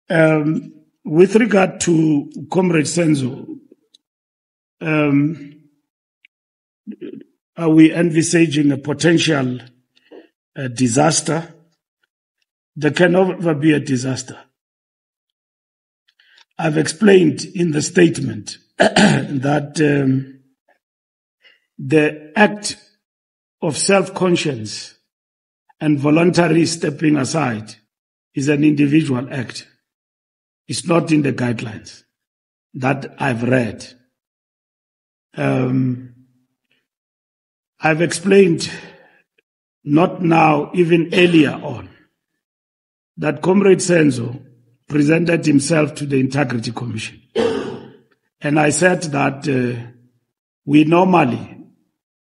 With regard to Comrade Senzo, are we envisaging a potential disaster? There can never be a disaster. I've explained in the statement that the act of self-conscience and voluntary stepping aside is an individual act. It's not in the guidelines that I've read. I've explained, not now, even earlier on, that Comrade Senzo presented himself to the Integrity Commission. And I said that we normally,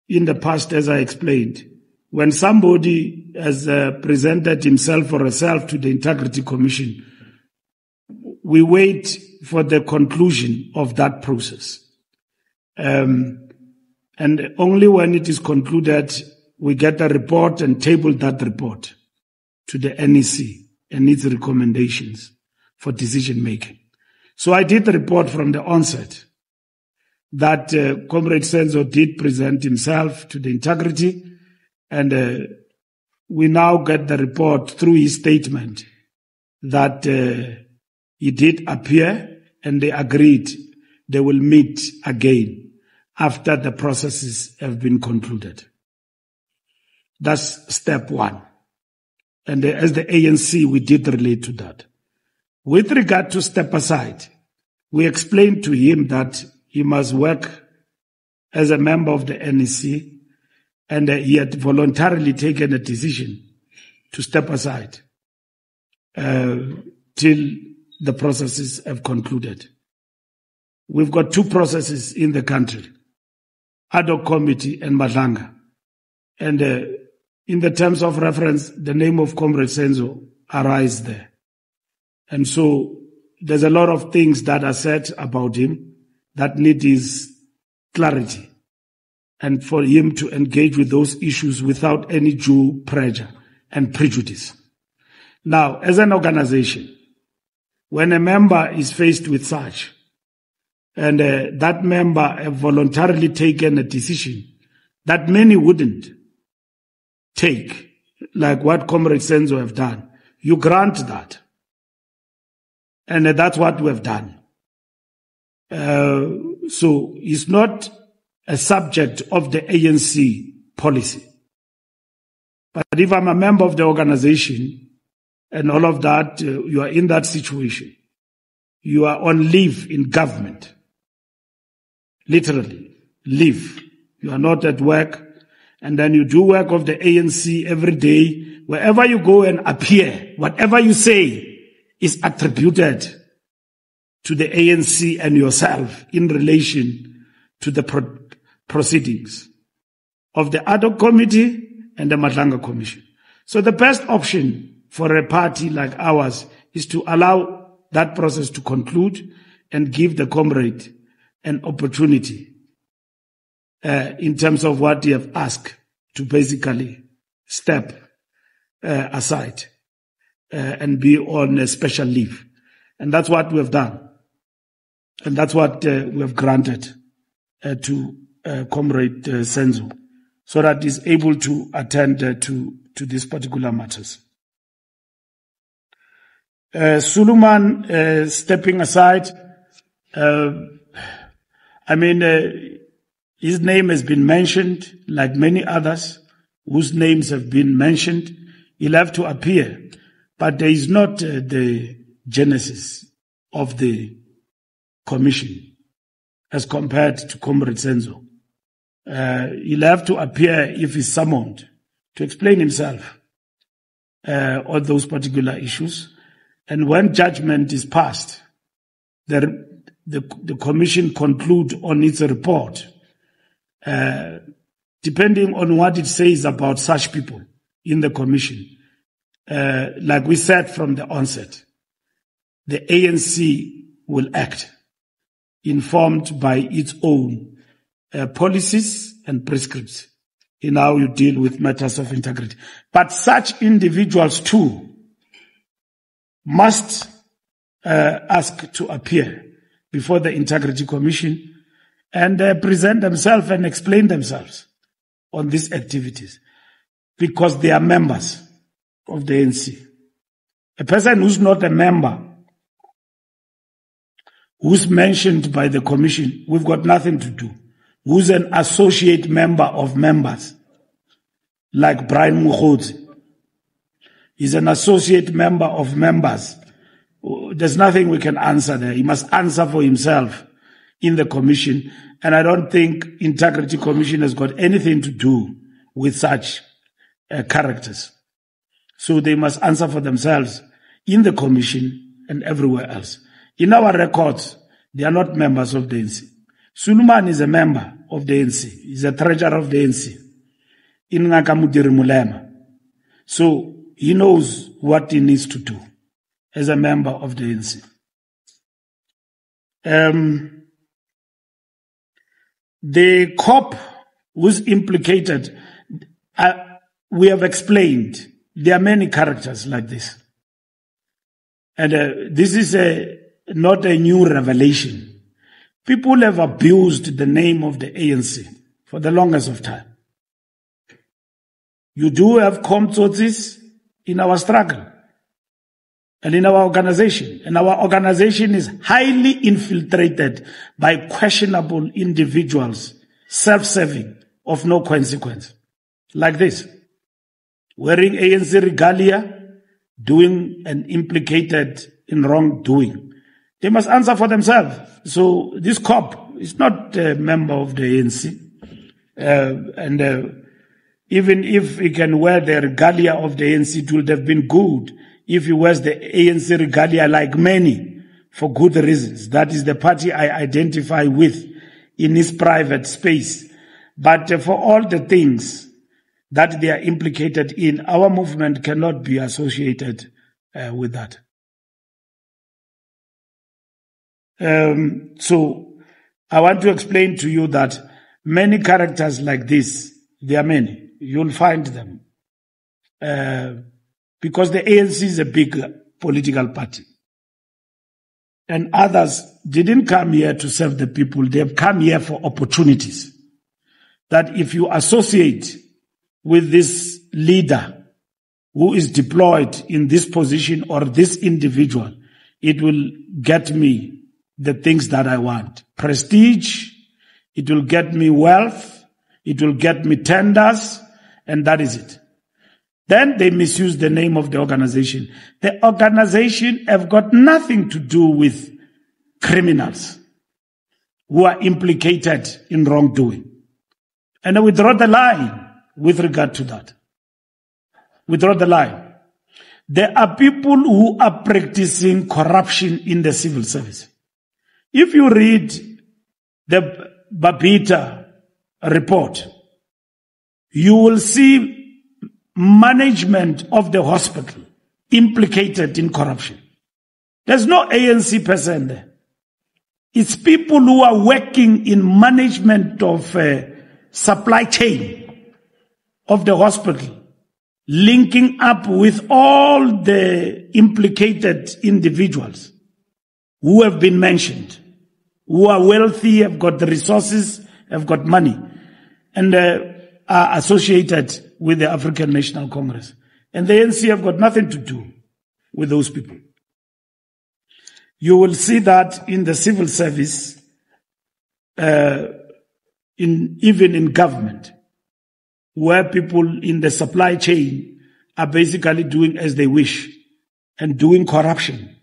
in the past, as I explained, when somebody has presented himself or herself to the Integrity Commission, we wait for the conclusion of that process. And only when it is concluded, we get a report and table that report to the NEC and its recommendations for decision making. So I did report from the onset that Comrade Senzo did present himself to the Integrity, and we now get the report through his statement that he did appear, and they agreed they will meet again after the processes have been concluded. That's step one. And as the ANC, we did relate to that. With regard to step aside, we explained to him that he must work as a member of the NEC, and he had voluntarily taken a decision to step aside till the processes have concluded. We've got two processes in the country, ad hoc committee and Madlanga. And in the terms of reference, the name of Comrade Senzo arises there. And so there's a lot of things that are said about him that need his clarity, and for him to engage with those issues without any due pressure and prejudice. Now, as an organization, when a member is faced with such, and that member have voluntarily taken a decision that many wouldn't take, like what Comrade Senzo have done, you grant that. And that's what we have done. So it's not a subject of the ANC policy. But if I'm a member of the organization and all of that, you are in that situation, you are on leave in government. Literally, leave. You are not at work, and then you do work of the ANC every day. Wherever you go and appear, whatever you say is attributed to the ANC and yourself in relation to the proceedings of the ad hoc committee and the Madlanga Commission. So the best option for a party like ours is to allow that process to conclude and give the comrade an opportunity in terms of what they have asked to basically step aside and be on a special leave. And that's what we have done. And that's what we have granted to Comrade Senzo, so that he's able to attend to these particular matters. Suleiman stepping aside, his name has been mentioned, like many others whose names have been mentioned. He'll have to appear, but there is not the genesis of the commission as compared to Comrade Senzo. He'll have to appear if he's summoned to explain himself on those particular issues. And when judgment is passed, the commission conclude on its report, depending on what it says about such people in the commission. Like we said from the onset, the ANC will act informed by its own policies and prescripts in how you deal with matters of integrity. But such individuals too must ask to appear before the Integrity Commission and present themselves and explain themselves on these activities, because they are members of the ANC. A person who's not a member, who's mentioned by the commission, we've got nothing to do. Who's an associate member of members, like Brian Mukhodzi. He's an associate member of members. There's nothing we can answer there. He must answer for himself in the commission. And I don't think Integrity Commission has got anything to do with such characters. So they must answer for themselves in the commission and everywhere else. In our records, they are not members of the ANC. Suleiman is a member of the ANC. He's a treasurer of the ANC. In Nakamudiri Mulema. So he knows what he needs to do as a member of the ANC. The cop who's implicated, we have explained, there are many characters like this. And this is not a new revelation. People have abused the name of the ANC for the longest of time. You do have komtsotsis in our struggle and in our organization. And our organization is highly infiltrated by questionable individuals, self-serving, of no consequence. Like this. Wearing ANC regalia, doing and implicated in wrongdoing. They must answer for themselves. So this cop is not a member of the ANC. Even if he can wear the regalia of the ANC, it would have been good if he wears the ANC regalia like many, for good reasons. That is the party I identify with in his private space. But for all the things that they are implicated in, our movement cannot be associated with that. So I want to explain to you that many characters like this, there are many. You'll find them. Because the ANC is a big political party. And others didn't come here to serve the people. They've come here for opportunities. That if you associate with this leader who is deployed in this position or this individual, it will get me the things that I want. Prestige, it will get me wealth, it will get me tenders, and that is it. Then they misuse the name of the organization. The organization have got nothing to do with criminals who are implicated in wrongdoing. And we draw the line with regard to that. We draw the line. There are people who are practicing corruption in the civil service. If you read the Babita report, you will see management of the hospital implicated in corruption. There's no ANC person there. It's people who are working in management of supply chain of the hospital, linking up with all the implicated individuals who have been mentioned, who are wealthy, have got the resources, have got money, and are associated with the African National Congress. And the ANC have got nothing to do with those people. You will see that in the civil service, even in government, where people in the supply chain are basically doing as they wish and doing corruption.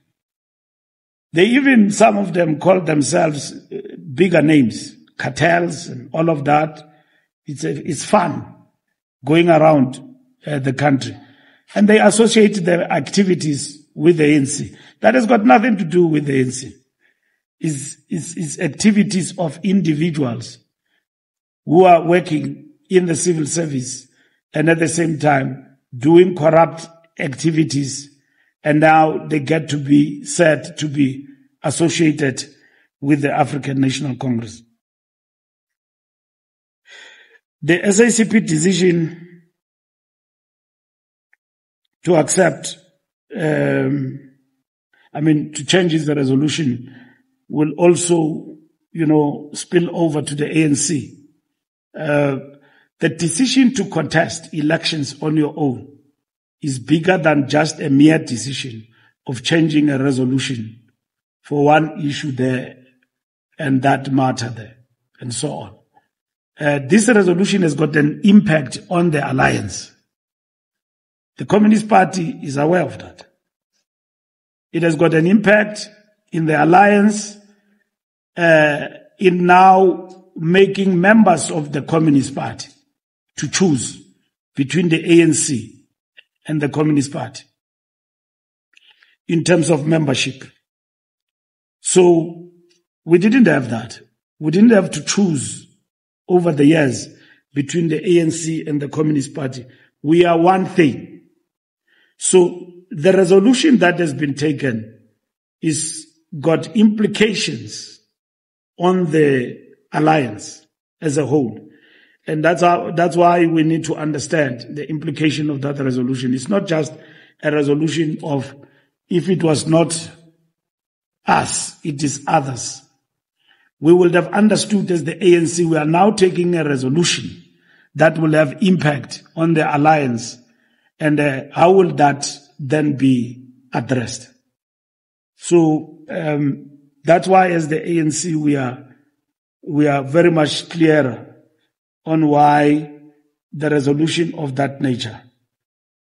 They even, some of them call themselves bigger names, cartels and all of that. It's fun going around the country. And they associate their activities with the ANC. That has got nothing to do with the ANC. It's activities of individuals who are working in the civil service and at the same time doing corrupt activities, and now they get to be said to be associated with the African National Congress. The SACP decision to accept to change the resolution will also, spill over to the ANC. The decision to contest elections on your own is bigger than just a mere decision of changing a resolution for one issue there and that matter there, and so on. This resolution has got an impact on the alliance. The Communist Party is aware of that. It has got an impact in the alliance, in now making members of the Communist Party to choose between the ANC and the Communist Party in terms of membership. So we didn't have that. We didn't have to choose over the years between the ANC and the Communist Party. We are one thing. So the resolution that has been taken is got implications on the alliance as a whole. And that's why we need to understand the implication of that resolution. It's not just a resolution of, if it was not us, it is others. We would have understood as the ANC, we are now taking a resolution that will have impact on the alliance, and how will that then be addressed? So that's why as the ANC we are very much clearer on why the resolution of that nature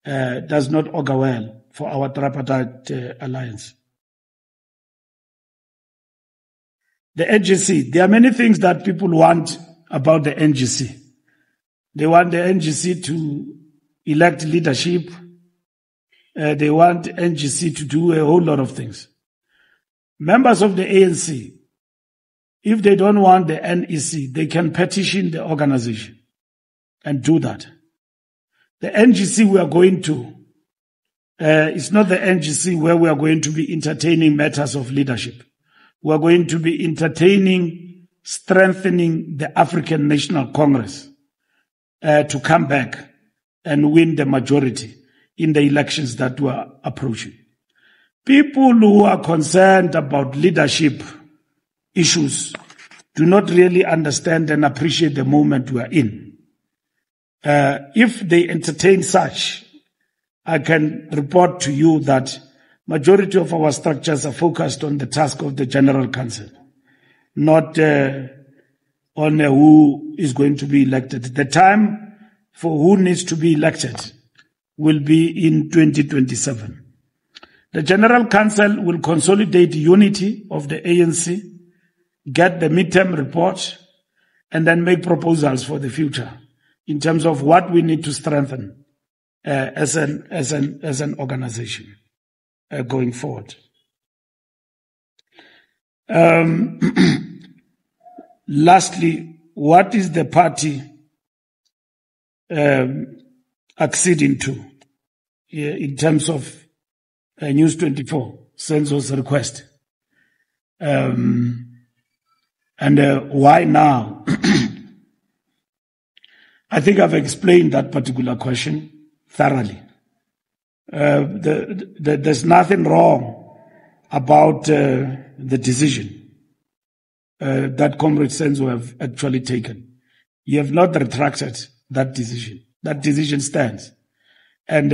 does not augur well for our tripartite alliance. The NGC, there are many things that people want about the NGC. They want the NGC to elect leadership. They want NGC to do a whole lot of things. Members of the ANC, if they don't want the NEC, they can petition the organization and do that. The NGC we are going to, it's not the NGC where we are going to be entertaining matters of leadership. We are going to be entertaining, strengthening the African National Congress to come back and win the majority in the elections that we are approaching. People who are concerned about leadership issues do not really understand and appreciate the moment we are in. If they entertain such, I can report to you that majority of our structures are focused on the task of the General Council, not on who is going to be elected. The time for who needs to be elected will be in 2027. The General Council will consolidate unity of the ANC, get the midterm report, and then make proposals for the future in terms of what we need to strengthen as an organization going forward. Lastly, what is the party acceding to in terms of News 24, Senzo's request? And why now? I think I've explained that particular question thoroughly. There's nothing wrong about the decision that Comrade Senzo have actually taken. You have not retracted that decision. That decision stands. And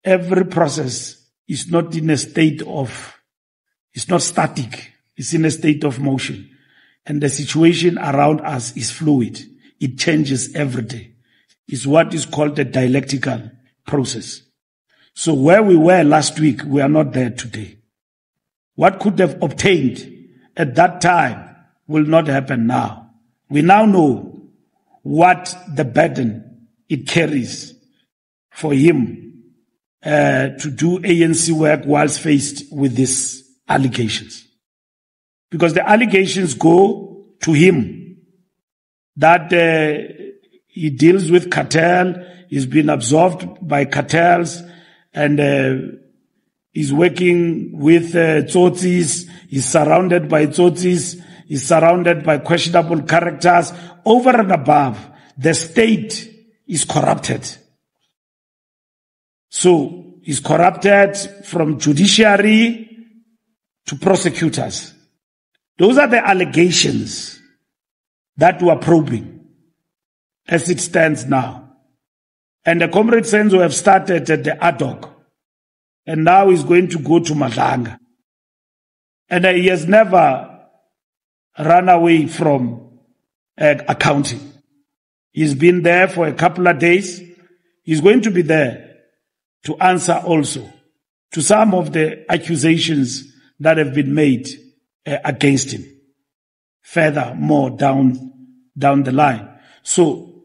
every process is not in a state of, it's not static. It's in a state of motion. And the situation around us is fluid. It changes every day. It's what is called a dialectical process. So where we were last week, we are not there today. What could have obtained at that time will not happen now. We now know what the burden it carries for him to do ANC work whilst faced with these allegations. Because the allegations go to him that he deals with cartel, he's been absorbed by cartels, and he's working with tsotsis, he's surrounded by tsotsis, he's surrounded by questionable characters. Over and above, the state is corrupted. So is corrupted from judiciary to prosecutors. Those are the allegations that we are probing as it stands now. And the Comrade Senzo have started at the ad hoc, and now he's going to go to Madlanga. And he has never run away from accounting. He's been there for a couple of days. He's going to be there to answer also to some of the accusations that have been made against him. Further, more down the line. So,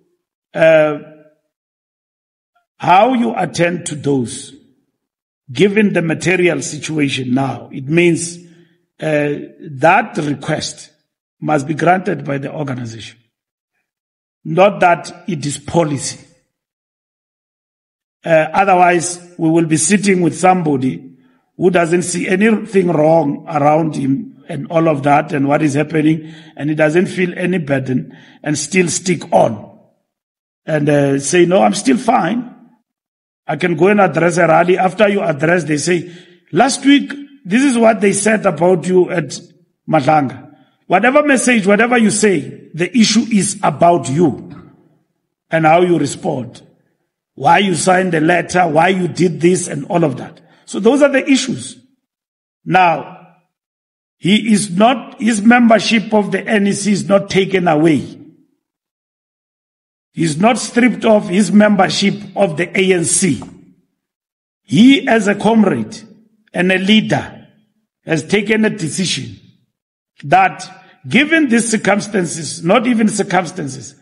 how you attend to those, given the material situation now, it means that request must be granted by the organization. Not that it is policy. Otherwise, we will be sitting with somebody who doesn't see anything wrong around him and all of that and what is happening, and he doesn't feel any burden and still stick on and say, no, I'm still fine. I can go and address a rally. After you address, they say, last week, this is what they said about you at Madlanga. Whatever message, whatever you say, the issue is about you and how you respond. Why you signed the letter, why you did this and all of that. So those are the issues. Now, his membership of the NEC is not taken away. He's not stripped of his membership of the ANC. He, as a comrade and a leader, has taken a decision that given these circumstances, not even circumstances,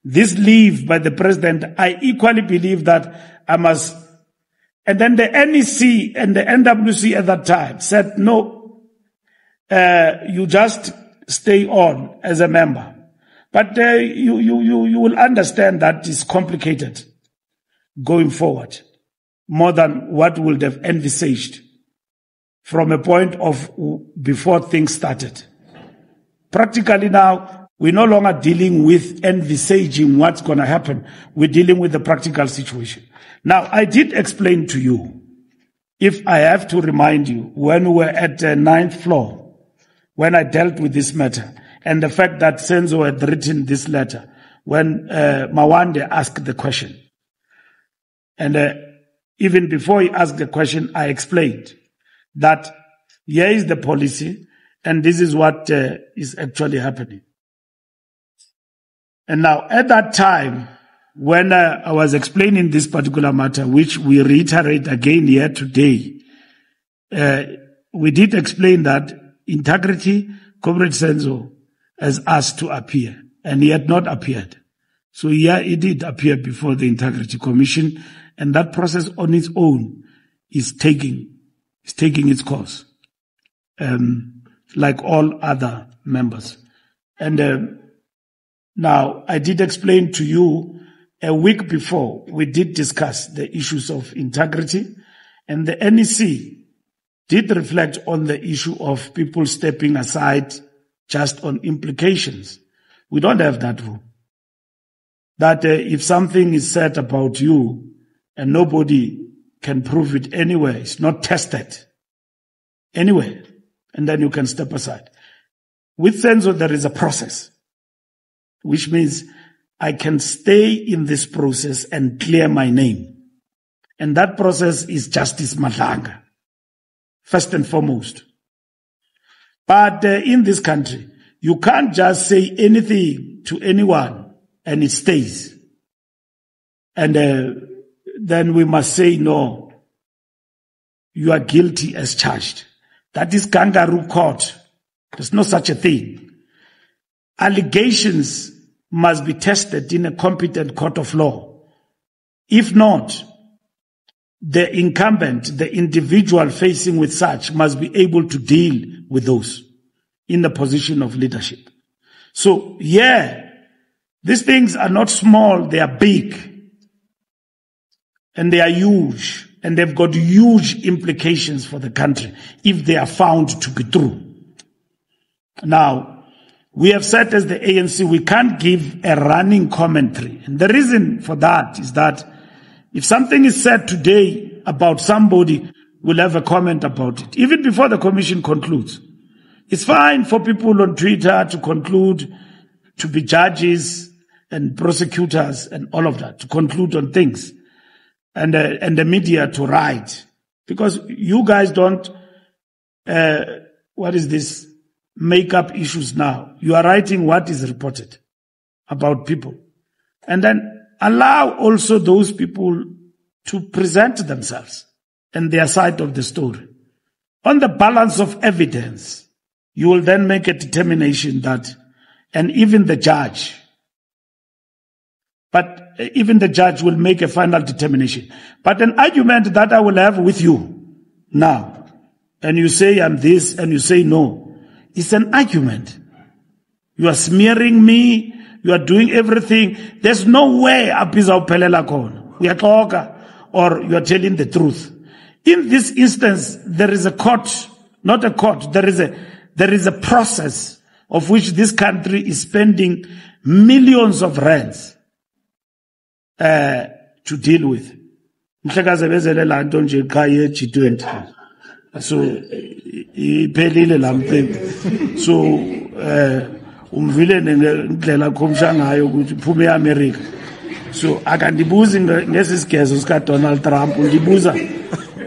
this leave by the president, I equally believe that I must. And then the NEC and the NWC at that time said, no, you just stay on as a member. But you will understand that it's complicated going forward, more than what would have envisaged from a point of before things started. Practically now, we're no longer dealing with envisaging what's going to happen. We're dealing with the practical situation. Now, I did explain to you, if I have to remind you, when we were at the 9th floor, when I dealt with this matter, and the fact that Senzo had written this letter, when Mawande asked the question. And even before he asked the question, I explained that here is the policy, and this is what is actually happening. And now, at that time, when I was explaining this particular matter, which we reiterate again here today, we did explain that integrity, Comrade Senzo has asked to appear, and he had not appeared. So yeah, he did appear before the Integrity Commission, and that process on its own is taking its course, like all other members. And now, I did explain to you a week before, we did discuss the issues of integrity, and the NEC did reflect on the issue of people stepping aside just on implications. We don't have that rule. That if something is said about you and nobody can prove it anywhere, it's not tested anywhere, and then you can step aside. With Senzo, there is a process, which means I can stay in this process and clear my name. And that process is Justice Madlanga, first and foremost. But in this country, you can't just say anything to anyone and it stays. And then we must say, no, you are guilty as charged. That is kangaroo court. There's no such a thing. Allegations must be tested in a competent court of law. If not, the incumbent, the individual facing with such, must be able to deal with those in the position of leadership. So, yeah, these things are not small, they are big. And they are huge. And they've got huge implications for the country if they are found to be true. Now, we have said as the ANC, we can't give a running commentary. And the reason for that is that if something is said today about somebody will have a comment about it, even before the commission concludes. It's fine for people on Twitter to conclude, to be judges and prosecutors and all of that, to conclude on things, and the media to write, because you guys don't, make up issues now. You are writing what is reported about people. And then allow also those people to present themselves and their side of the story. On the balance of evidence, you will then make a determination that, and even the judge will make a final determination. But an argument that I will have with you now, and you say I'm this, and you say no, it's an argument. You are smearing me, you are doing everything. There's no way we are talking, or you are telling the truth. In this instance, there is a court, not a court, there is a process of which this country is spending millions of rands to deal with. So iphelile lampe. So umvile ngendlela khomsha ngayo ukuthi uphume eAmerica. So akandibuzi ngesisigezo sika Donald Trump,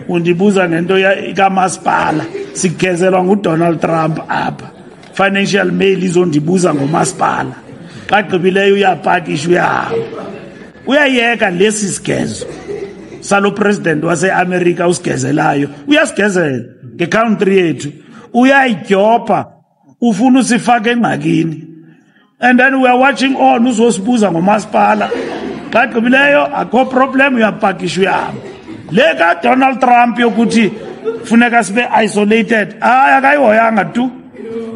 undibuza ngento kamasipala sigezelwa nguDonald Trump apha. Financial Mail izondibuza ngomasipala. Xa gqibileyo uyapakisha uyayeka lesi sigezo salo president wase-America usigezelayo, uyasigezela nge-country yethu, uyayidyopa, ufuna usifake engxakini. And then we are watching on uzosibuza ngomasipala. Xa gqibileyo akho problem, uyapakisha uyahamba. Le ka Donald Trump yokuthi funeka sibe isolated, akayihoyanga tu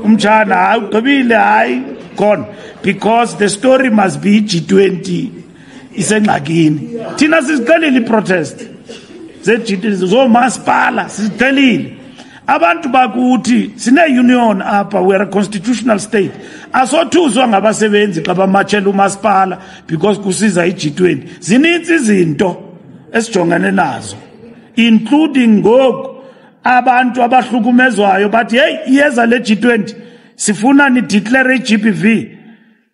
umtshana, hayi ugqibile, hayi gone, because the story must be G20 isengxakini. Thina siziqelile iprotest ze-G20 zomasipala, siziqelile. Abantu bakuthi sine union apha, we are a constitutional state, asothuswa ngabasebenzi xa bamatshela umasipala because kusiza i-G20. Zininzi izinto esijongane nazo, including ngoku abantu abahlukumezwayo bathi hey, iyeza le G20 sifuna ni declare GBV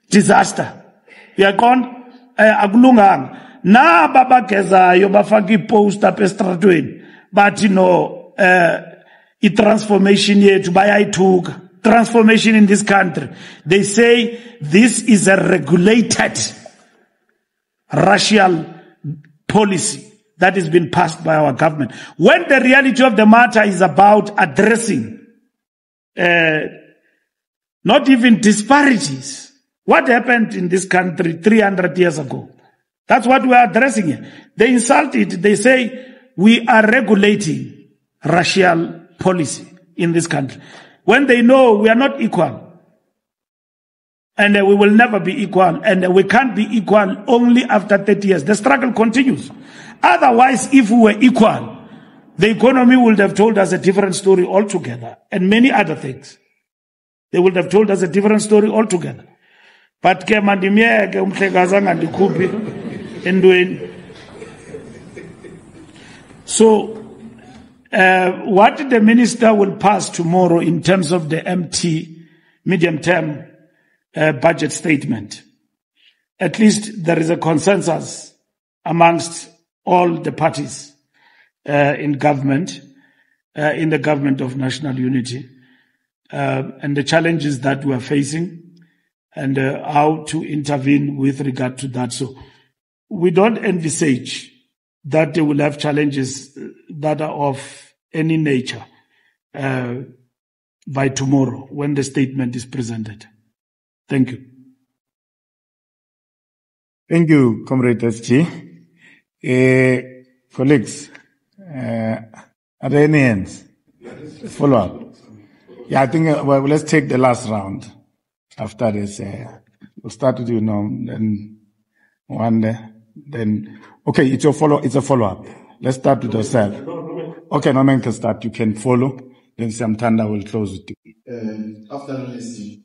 disaster. Uyaqonda? Akulunganga. Naba bagezayo bafaka ipost apha estratweni bathi no i-transformation yethu bayayithuka. Transformation in this country, they say this is a regulated racial policy that has been passed by our government, when the reality of the matter is about addressing not even disparities. What happened in this country 300 years ago? That's what we are addressing here. They insult it. They say we are regulating racial policy in this country, when they know we are not equal. And we will never be equal. And we can't be equal only after 30 years. The struggle continues. Otherwise, if we were equal, the economy would have told us a different story altogether, and many other things. They would have told us a different story altogether. But ke mandimyeke umhlekazi angandikhuphi endweni. So what the minister will pass tomorrow in terms of the medium-term budget statement, at least there is a consensus amongst all the parties in government, in the government of national unity, and the challenges that we are facing, and how to intervene with regard to that. So we don't envisage that they will have challenges that are of any nature by tomorrow when the statement is presented. Thank you. Thank you, Comrade SG. Colleagues, are there any hands? Follow up. Yeah, I think well, let's take the last round. After this, we'll start with you now, then one, then okay, it's a follow up. Let's start with yourself. Okay, no man can start. You can follow. Then Samtanda will close with you. After listening,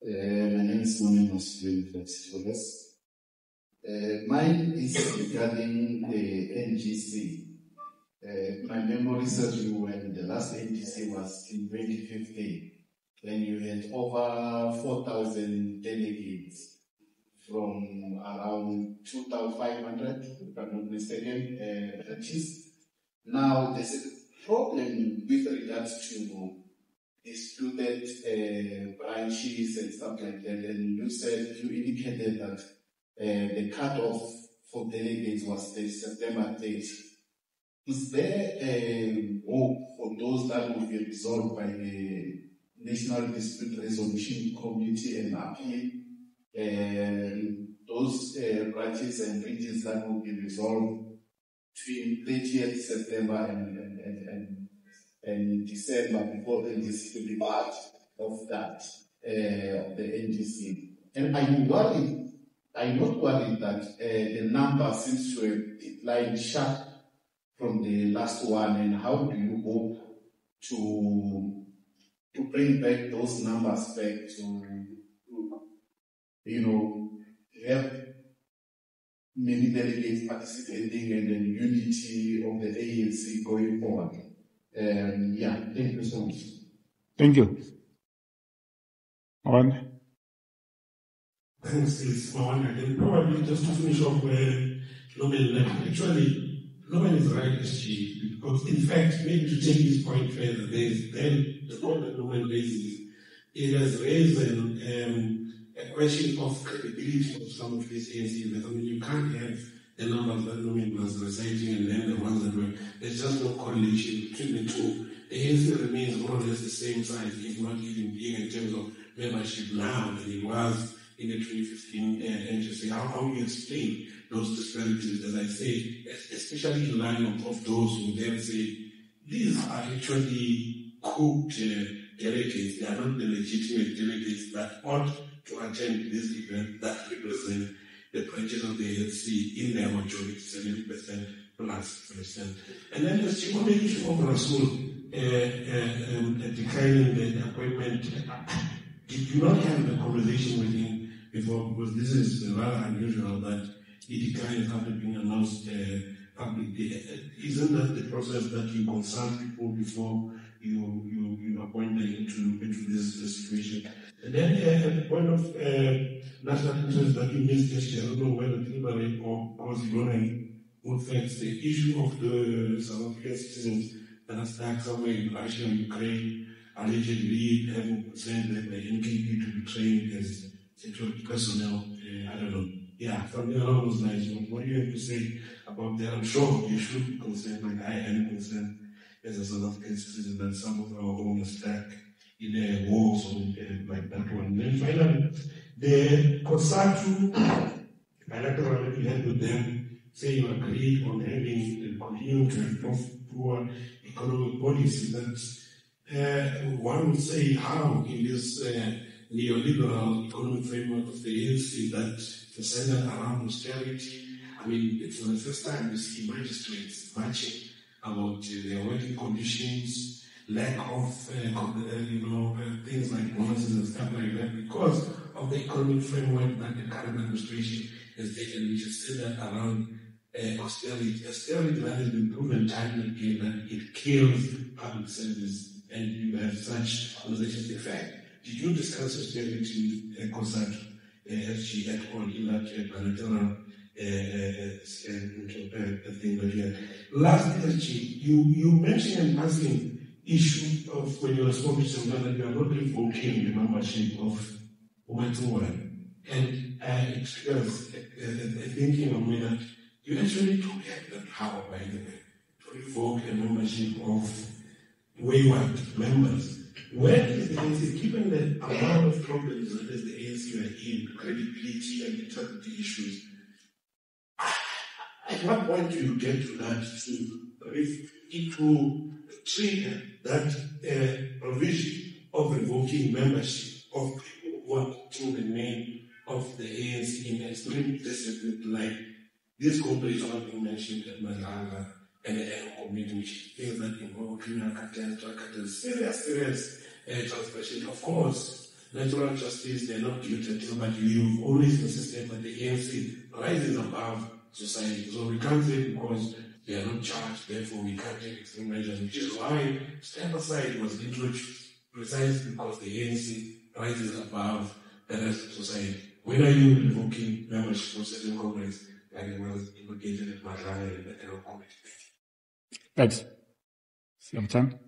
my name is Mosfin Flex. Mine is regarding the NGC. My memory serves me when the last NDC was in 2015, when you had over 4,000 delegates from around 2,500, if I'm not mistaken, branches. Now, there's a problem with regards to disputed branches and stuff like that. And you indicated that the cutoff for delegates was September 30. Is there hope for those that will be resolved by the National Dispute Resolution Committee and appeal? Those branches and regions that will be resolved between 30th September and December before the NDC to be part of that, of the NDC. And I'm not worried that the number seems to have declined sharp from the last one, and how do you hope to bring back those numbers back to have many delegates participating and then unity of the ANC going forward? Thank you so much. Thank you. On. Thanks, it's Mawan again. Probably just to finish off where Loman left. Actually, Loman is right, SG, because in fact, maybe to take this point further, the point that Loman raises, it has raised a question of credibility of some of these ANC events. I mean, you can't have the numbers that Loman was reciting and then the ones that were, there's just no correlation between the two. The ANC remains more or less the same size, if not even bigger in terms of membership now than it was in the 2015 NGC. How do you explain those disparities, as I say, especially in line of those who then say, these are actually cooked delegates, they are not the legitimate delegates that ought to attend this event that represent the branches of the ANC in their majority, 70% plus percent. And then there's on the issue of Rasul declining the appointment. Did you not have the conversation with him before? Because this is rather unusual that he declined after being announced publicly. Isn't that the process that you consult people before you appoint them into this situation? And then at the point of national interest that you missed, I don't know whether deliberate or cause in fact, the issue of the South African citizens that are stuck somewhere in Russia and Ukraine, allegedly having said that the NKP to be trained as security personnel. I don't know. Yeah, something along those lines. What do you have to say about that? I'm sure you should be concerned, like I am concerned as a South African citizen, that some of our own are stuck in a war zone like that one. And then finally, the COSATU bilateral that we had with them, say you agree on having continuing to have poor economic policy, that one would say how in this neoliberal economic framework of the ANC that is centered around austerity. I mean, it's for the first time we see magistrates marching about their working conditions, lack of things like bonuses and stuff like that, because of the economic framework that the current administration has taken, which is centered around austerity. Austerity that has been proven time and again that it kills public service, and you have such conversations. In fact, did you discuss austerity COSATU SG at all in that bilateral thing that you had? Last SG, you mentioned an passing issue of when you respond to someone that you are not revoking the membership of Umatsuwa. And I experienced thinking of me that you actually don't have the power, by the way, to revoke a membership of wayward members. Where is the ANC, given the amount of problems that is the ANC are in, credibility and integrity issues, at what point do you get to that to trigger that provision of revoking membership of people who are to the name of the ANC in extreme discipline, like this corporation not being mentioned at Malanga and the committee, which things that involve criminal cartels, drug cartels, serious transgression. Of course, natural justice, they're not guilty until, but you've always insisted that the ANC rises above society. So we can't say because they are not charged, therefore we can't take extreme measures, which is why stand aside was introduced precisely because the ANC rises above the rest of society. When are you revoking membership of certain comrades like it was implicated at Madlanga in the Terror Committee? Thanks. Some time.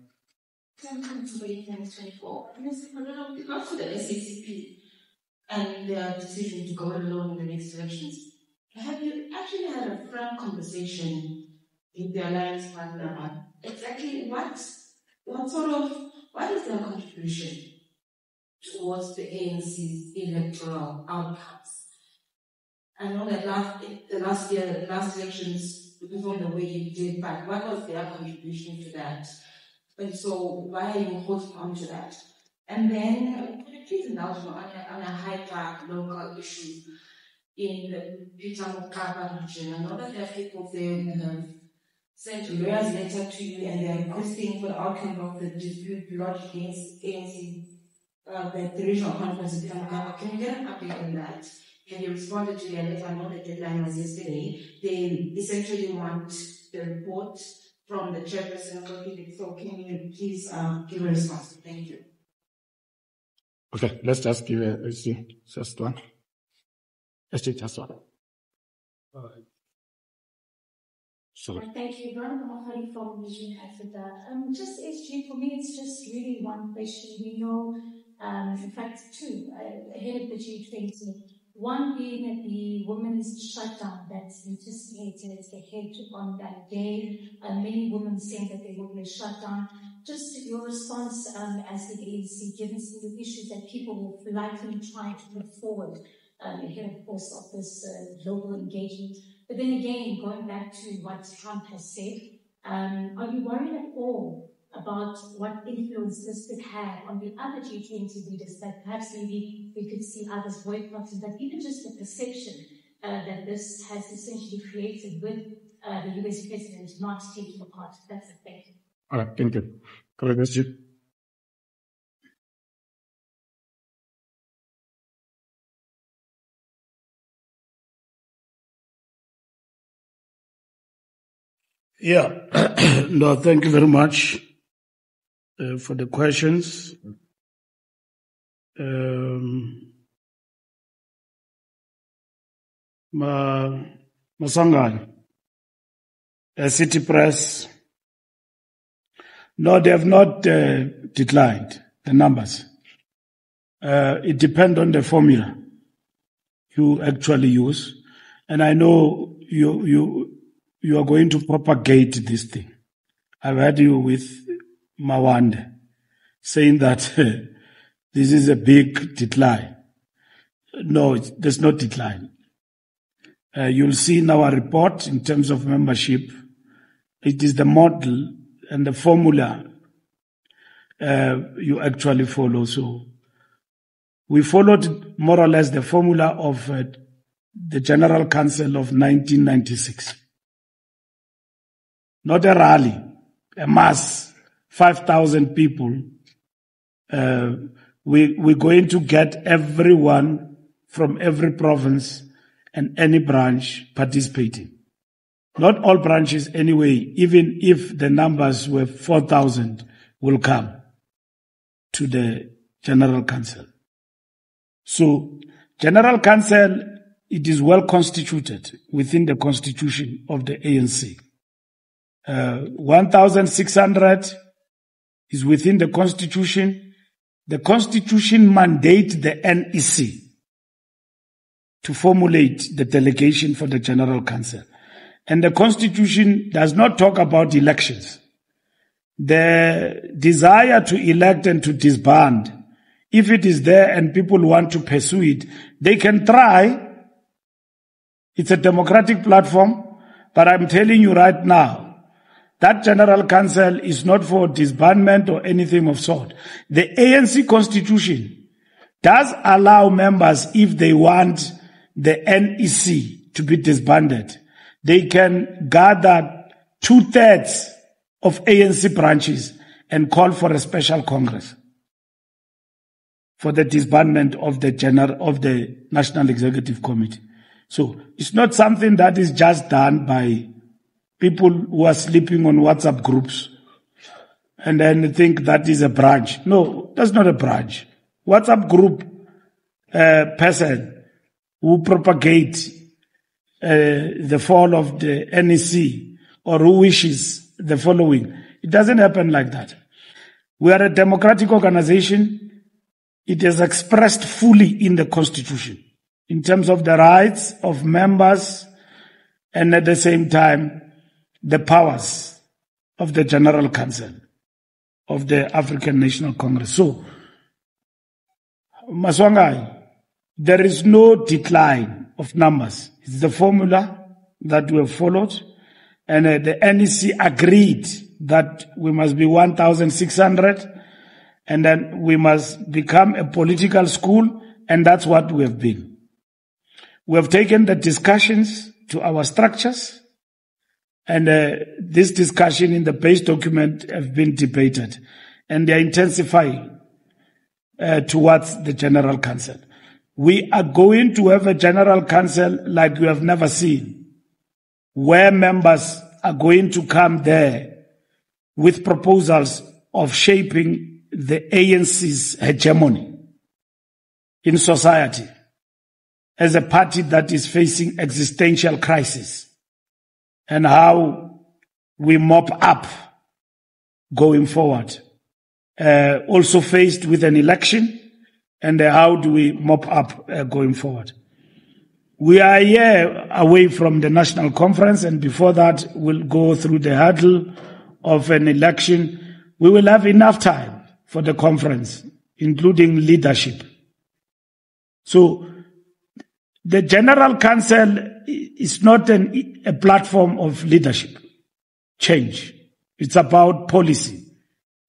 Welcome to 2024. Mr. Mbalula, not for the SACP and their decision to go alone in the next elections. Have you actually had a frank conversation with the alliance partner about exactly what is their contribution towards the ANC's electoral outcomes? I know that the last elections, before the way you did, but what was their contribution to that? And so why are you holding on to that? And then, could you please indulge me on a hyper local issue in the Peter region? I know that there are people there who have sent a lawyer's letter to you and they are requesting for the outcome of the dispute lodged against ANC, the regional conference in Peter. Can you get an update on that? Have you responded to their letter? I know the deadline was yesterday. They essentially want the report from the chairperson of the. So can you please give a response? Thank you. Okay, let's just give just one. Let's take just one. Sorry. Thank you, Veronica Mahali from Vision Africa. Just SG, for me, it's just really one question. We know, in fact, two, ahead of the G20. One being the women's shutdown that's anticipated ahead on that day. Many women saying that they will be shut down. Just your response as the ANC, given some of the issues that people will likely try to put forward ahead, of course, of this global engagement. But then again, going back to what Trump has said, are you worried at all about what influence this could have on the other G20 leaders, that perhaps maybe we could see others boycotting, but even just the perception that this has essentially created with the US president not taking part? That's the thing. All right, thank you. Correct, Yeah, no, thank you very much for the questions. Masangani, City Press. No, they have not declined the numbers. It depends on the formula you actually use. And I know you are going to propagate this thing. I've heard you with Mawande saying that this is a big decline. No, there's no decline. You'll see in our report in terms of membership, it is the model and the formula you actually follow. So we followed more or less the formula of the General Council of 1996. Not a rally, a mass, 5,000 people. We're going to get everyone from every province and any branch participating. Not all branches anyway, even if the numbers were 4,000, will come to the General Council. So, General Council, it is well constituted within the constitution of the ANC. 1,600 is within the constitution. The constitution mandates the NEC to formulate the delegation for the General Council. And the constitution does not talk about elections. The desire to elect and to disband, if it is there and people want to pursue it, they can try. It's a democratic platform, but I'm telling you right now, that General Council is not for disbandment or anything of sort. The ANC constitution does allow members, if they want the NEC to be disbanded, they can gather 2/3 of ANC branches and call for a special Congress for the disbandment of the National Executive Committee. So it's not something that is just done by people who are sleeping on WhatsApp groups and then think that is a branch. No, that's not a branch. WhatsApp group person who propagate the fall of the NEC or who wishes the following. It doesn't happen like that. We are a democratic organization. It is expressed fully in the Constitution in terms of the rights of members and at the same time the powers of the General Council of the African National Congress. So, Maswangai, there is no decline of numbers. It's the formula that we have followed, and the NEC agreed that we must be 1,600, and then we must become a political school, and that's what we have been. We have taken the discussions to our structures, and this discussion in the base document have been debated, and they are intensifying towards the General Council. We are going to have a General Council like we have never seen, where members are going to come there with proposals of shaping the ANC's hegemony in society as a party that is facing existential crisis, and how we mop up going forward. Also faced with an election, and how do we mop up going forward? We are a year away from the national conference, and before that we'll go through the hurdle of an election. We will have enough time for the conference, including leadership. So the General Council is not a platform of leadership change. It's about policy,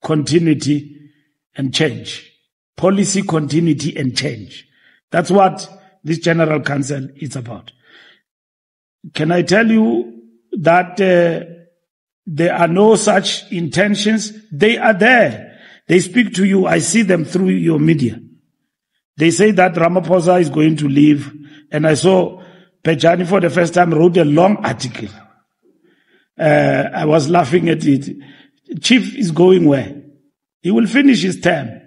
continuity, and change. Policy, continuity, and change. That's what this General Council is about. Can I tell you that there are no such intentions? They are there. They speak to you. I see them through your media. They say that Ramaphosa is going to leave. And I saw Pejani for the first time wrote a long article. I was laughing at it. Chief is going where? He will finish his term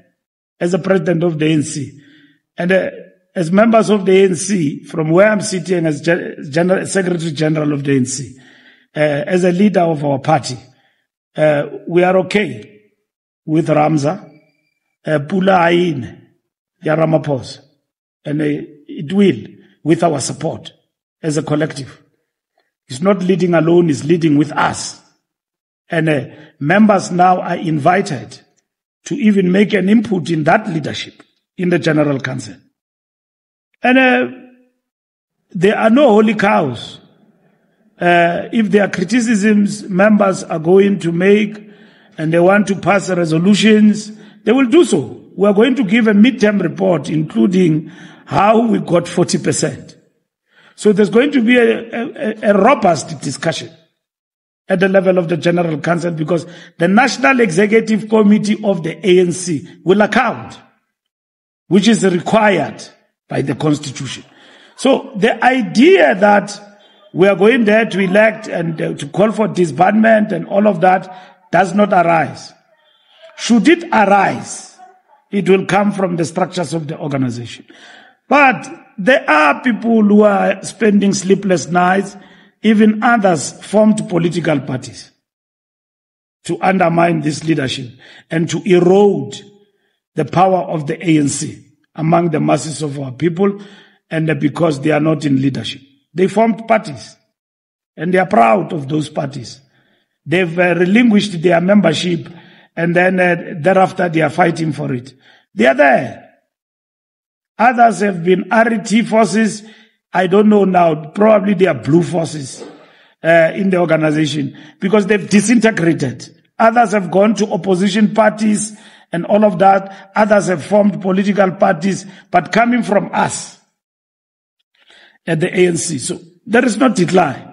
as the president of the ANC. And as members of the ANC, from where I'm sitting as Secretary General of the ANC, as a leader of our party, we are okay with Ramza, Pula Aine, Ramaphosa. And it will, with our support as a collective. He's not leading alone, he's leading with us. And members now are invited to even make an input in that leadership in the General Council. And there are no holy cows. If there are criticisms members are going to make and they want to pass resolutions, they will do so. We are going to give a midterm report, including how we got 40%. So there's going to be a robust discussion at the level of the General Council, because the National Executive Committee of the ANC will account, which is required by the Constitution. So the idea that we are going there to elect and to call for disbandment and all of that does not arise. Should it arise, it will come from the structures of the organization. But there are people who are spending sleepless nights, even others formed political parties, to undermine this leadership and to erode the power of the ANC among the masses of our people, and because they are not in leadership. They formed parties, and they are proud of those parties. They've relinquished their membership, and then thereafter they are fighting for it. They are there. Others have been RT forces. I don't know now. Probably they are blue forces in the organization, because they've disintegrated. Others have gone to opposition parties and all of that. Others have formed political parties, but coming from us at the ANC. So there is no decline.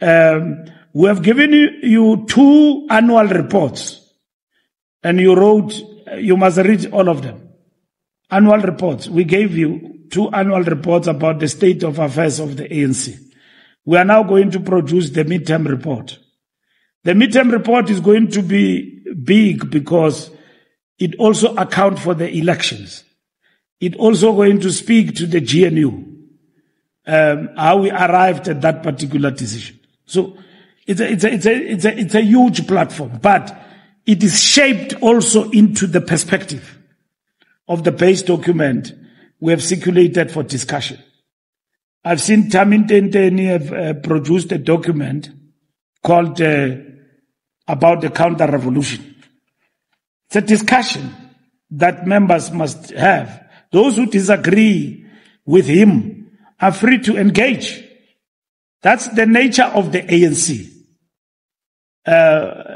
We have given you 2 annual reports, and you wrote, you must read all of them. Annual reports. We gave you 2 annual reports about the state of affairs of the ANC. we are now going to produce the midterm report. The midterm report is going to be big because it also accounts for the elections. It also going to speak to the GNU, how we arrived at that particular decision. So it's a huge platform, but it is shaped also into the perspective of the base document we have circulated for discussion. I've seen Tamin Tenteni have produced a document called about the counter-revolution. It's a discussion that members must have. Those who disagree with him are free to engage. That's the nature of the ANC.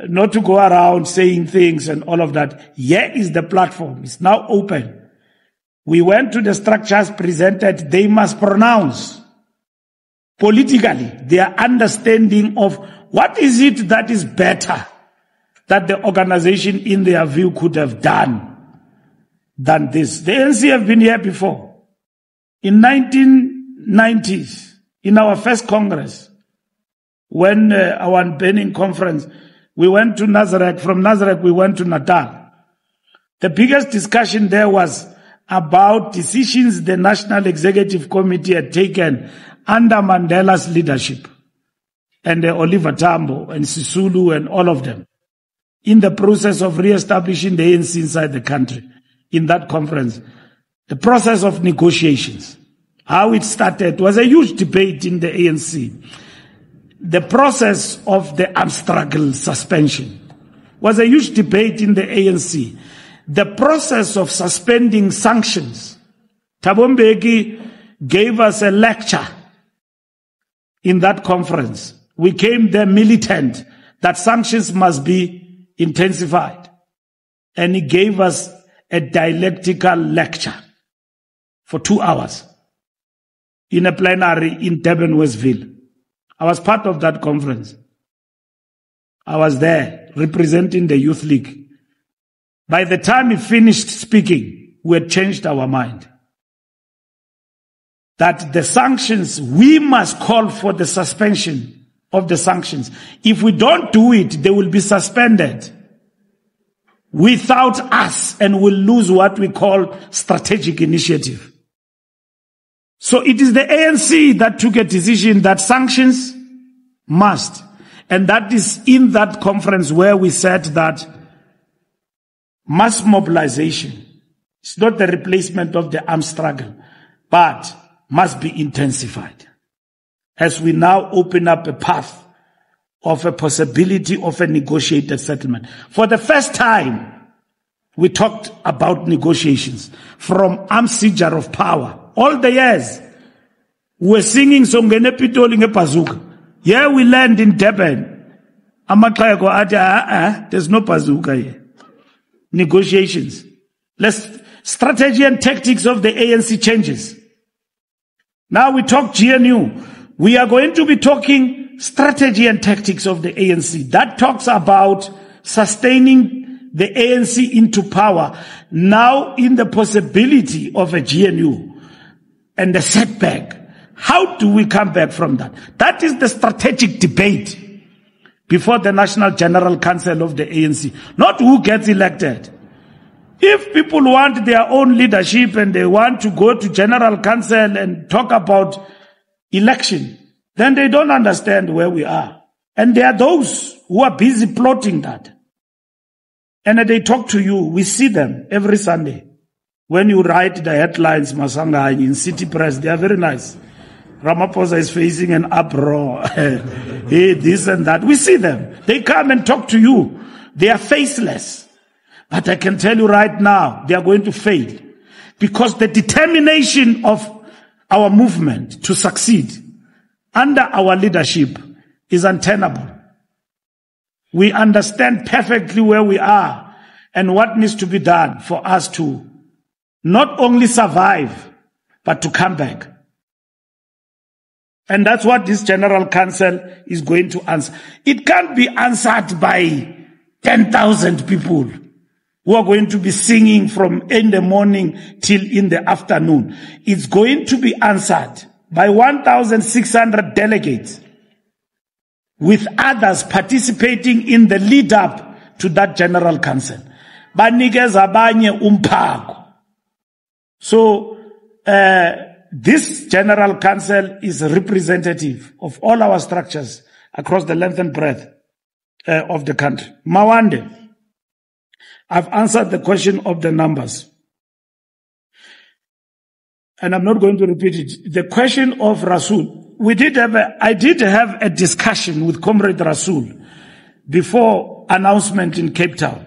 Not to go around saying things and all of that. Here is the platform. It's now open. We went to the structures presented. They must pronounce politically their understanding of what is it that is better that the organization in their view could have done than this. The ANC have been here before. In 1990s, in our first Congress, when our unbanning conference, we went to Nazareth. From Nazareth, we went to Natal. The biggest discussion there was about decisions the National Executive Committee had taken under Mandela's leadership, and Oliver Tambo and Sisulu and all of them, in the process of re-establishing the ANC inside the country. In that conference, the process of negotiations, how it started, was a huge debate in the ANC. The process of the armed struggle suspension was a huge debate in the ANC. The process of suspending sanctions. Thabo Mbeki gave us a lecture in that conference. We came there militant that sanctions must be intensified. And he gave us a dialectical lecture for 2 hours in a plenary in Durban, Westville. I was part of that conference. I was there representing the Youth League. By the time he finished speaking, we had changed our mind. That the sanctions, we must call for the suspension of the sanctions. If we don't do it, they will be suspended without us and will lose what we call strategic initiative. So it is the ANC that took a decision that sanctions must. And that is in that conference where we said that mass mobilization is not the replacement of the armed struggle, but must be intensified. As we now open up a path of a possibility of a negotiated settlement. For the first time, we talked about negotiations from armed seizure of power. All the years, we're singing Songene Pitoli ngeBazooka. Here we land in Durban. Amaxhego athi, there's no bazooka here. Negotiations. Strategy and tactics of the ANC changes. Now we talk GNU. We are going to be talking strategy and tactics of the ANC. That talks about sustaining the ANC into power. Now in the possibility of a GNU and the setback. How do we come back from that? That is the strategic debate before the National General Council of the ANC. Not who gets elected. If people want their own leadership and they want to go to General Council and talk about election, then they don't understand where we are. And there are those who are busy plotting that. And they talk to you. We see them every Sunday. When you write the headlines, Masanga, in City Press, they are very nice. Ramaphosa is facing an uproar. Hey, this and that. We see them. They come and talk to you. They are faceless. But I can tell you right now, they are going to fail. Because the determination of our movement to succeed under our leadership is untenable. We understand perfectly where we are and what needs to be done for us to not only survive, but to come back. And that's what this General Council is going to answer. It can't be answered by 10,000 people who are going to be singing from in the morning till in the afternoon. It's going to be answered by 1,600 delegates, with others participating in the lead up to that General Council. Banikeza abanye umphako. So, this General Council is representative of all our structures across the length and breadth of the country. Mawande, I've answered the question of the numbers. And I'm not going to repeat it. The question of Rasul, I did have a discussion with Comrade Rasul before announcement in Cape Town.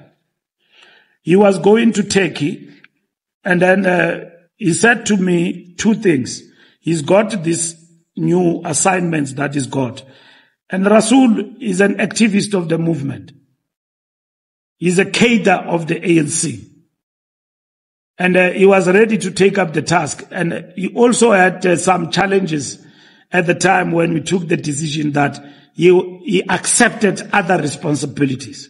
He was going to Turkey, and then he said to me two things. He's got these new assignments that he's got. And Rasul is an activist of the movement. He's a cadre of the ANC. And he was ready to take up the task. And he also had some challenges at the time when we took the decision that he accepted other responsibilities,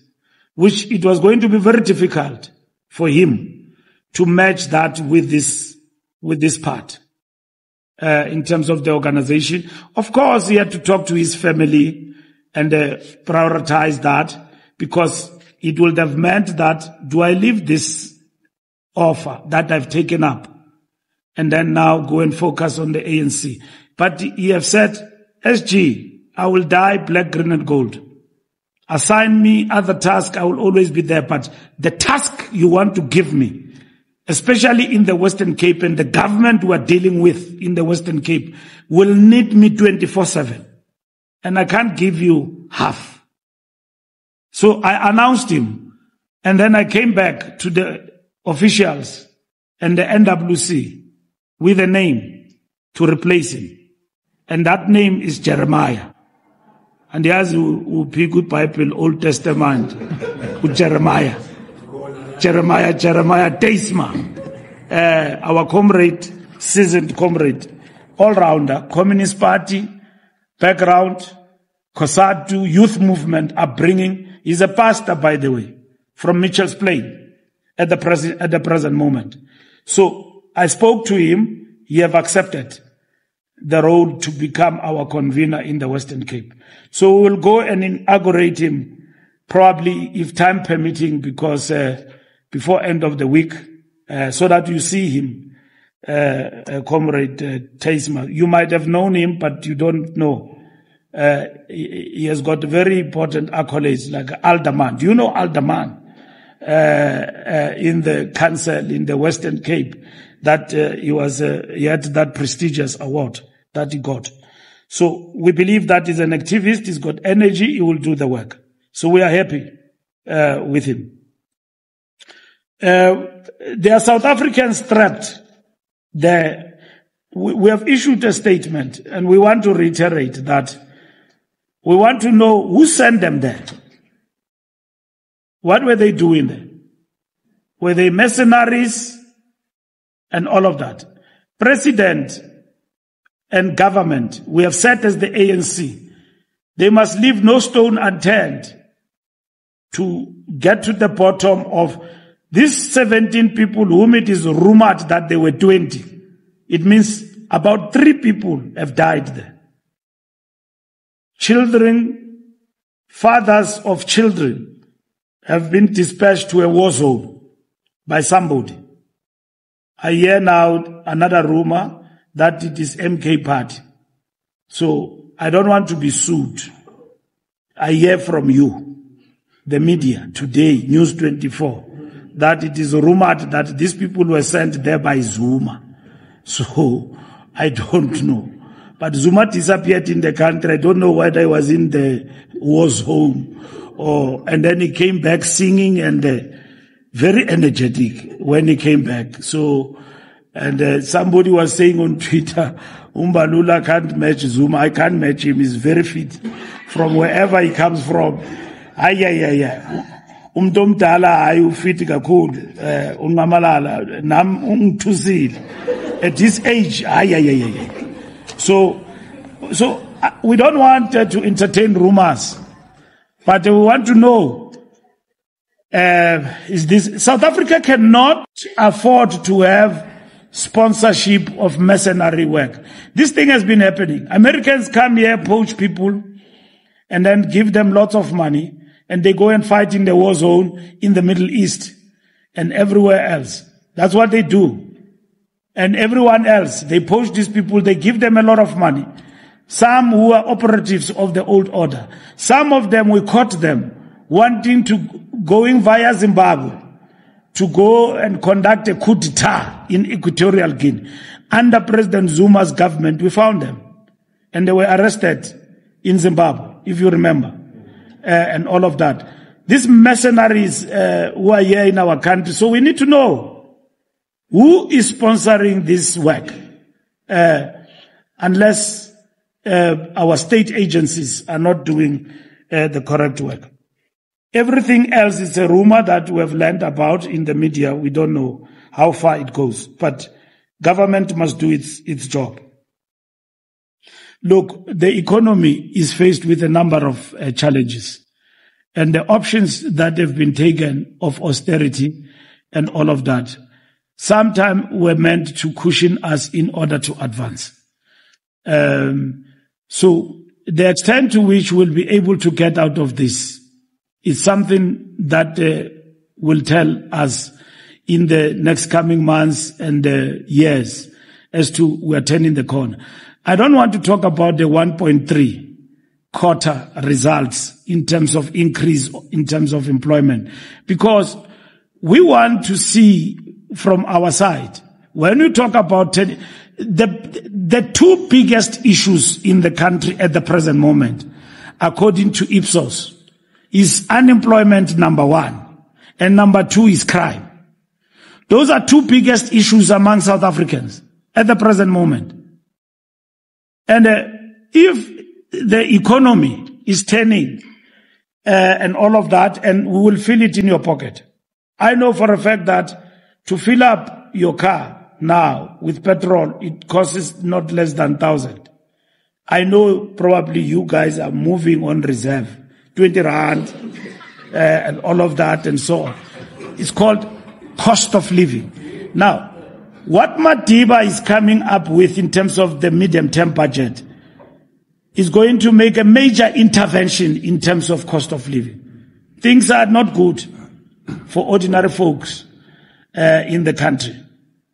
which it was going to be very difficult for him to match that with this part in terms of the organization. Of course, he had to talk to his family and prioritize that, because it would have meant that, do I leave this offer that I've taken up and then now go and focus on the ANC? But he have said, SG, I will die black, green and gold. Assign me other tasks, I will always be there. But the task you want to give me, especially in the Western Cape and the government we are dealing with in the Western Cape, will need me 24/7. And I can't give you half. So I announced him. And then I came back to the officials and the NWC with a name to replace him. And that name is Jeremiah. And he has who pick good Bible, Old Testament, with Jeremiah. Jeremiah Teisma, our comrade, seasoned comrade, all-rounder, Communist Party, background, COSATU, youth movement, upbringing. He's a pastor, by the way, from Mitchell's Plain at the present moment. So I spoke to him. He have accepted the role to become our convener in the Western Cape. So we will go and inaugurate him, probably, if time permitting, because before end of the week, so that you see him, Comrade Teisma. You might have known him, but you don't know. He has got very important accolades like Alderman. Do you know Alderman? In the council in the Western Cape, that he had that prestigious award that he got. So we believe that he's an activist, he's got energy, he will do the work. So we are happy with him. There are South Africans trapped there. We have issued a statement, and we want to reiterate that we want to know who sent them there. What were they doing there? Were they mercenaries? And all of that. President and government, we have said as the ANC, they must leave no stone unturned to get to the bottom of these 17 people whom it is rumored that they were 20. It means about 3 people have died there. Children, fathers of children have been dispatched to a war zone by somebody. I hear now another rumor that it is MK Party. So I don't want to be sued. I hear from you, the media, today, News 24, that it is rumored that these people were sent there by Zuma. So I don't know. But Zuma disappeared in the country. I don't know whether he was in the war zone and then he came back singing and very energetic when he came back. So, and somebody was saying on Twitter, Mbalula can't match Zuma. I can't match him. He's very fit from wherever he comes from. Umdomdala ayu fit kakhulu. Ungamalala nam ungithusile. At this age, So we don't want to entertain rumors, but we want to know. South Africa cannot afford to have sponsorship of mercenary work. This thing has been happening. Americans come here, poach people, and then give them lots of money, and they go and fight in the war zone in the Middle East and everywhere else. That's what they do. And everyone else, they poach these people, they give them a lot of money. Some who are operatives of the old order. Some of them, we caught them wanting to, going via Zimbabwe, to go and conduct a coup d'etat in Equatorial Guinea. Under President Zuma's government, we found them. And they were arrested in Zimbabwe, if you remember, and all of that. These mercenaries who are here in our country, so we need to know who is sponsoring this work, unless our state agencies are not doing the correct work. Everything else is a rumor that we have learned about in the media. We don't know how far it goes, but government must do its job. Look, the economy is faced with a number of challenges, and the options that have been taken of austerity and all of that sometimes were meant to cushion us in order to advance. So the extent to which we'll be able to get out of this is something that will tell us in the next coming months and years as to we are turning the corner. I don't want to talk about the 1.3 quarter results in terms of increase, in terms of employment, because we want to see from our side, when you talk about the two biggest issues in the country at the present moment, according to Ipsos, is unemployment, number one, and number two is crime. Those are two biggest issues among South Africans at the present moment. And if the economy is turning and all of that, and we will feel it in your pocket. I know for a fact that to fill up your car now with petrol, it costs not less than 1,000. I know probably you guys are moving on reserve, 20 rand, and all of that and so on. It's called cost of living. Now, what Madiba is coming up with in terms of the medium-term budget is going to make a major intervention in terms of cost of living. Things are not good for ordinary folks in the country.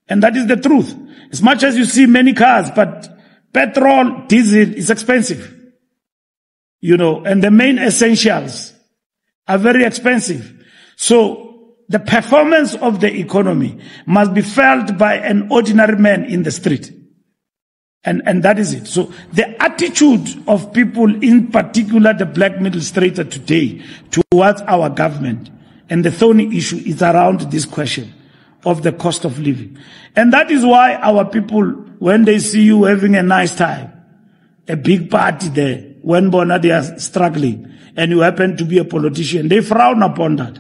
And that is the truth. As much as you see many cars, but petrol, diesel is expensive. You know, and the main essentials are very expensive. So the performance of the economy must be felt by an ordinary man in the street. And that is it. So the attitude of people, in particular the black middle strata today, towards our government and the thorny issue is around this question of the cost of living. And that is why our people, when they see you having a nice time, a big party there, when they are struggling, and you happen to be a politician, they frown upon that.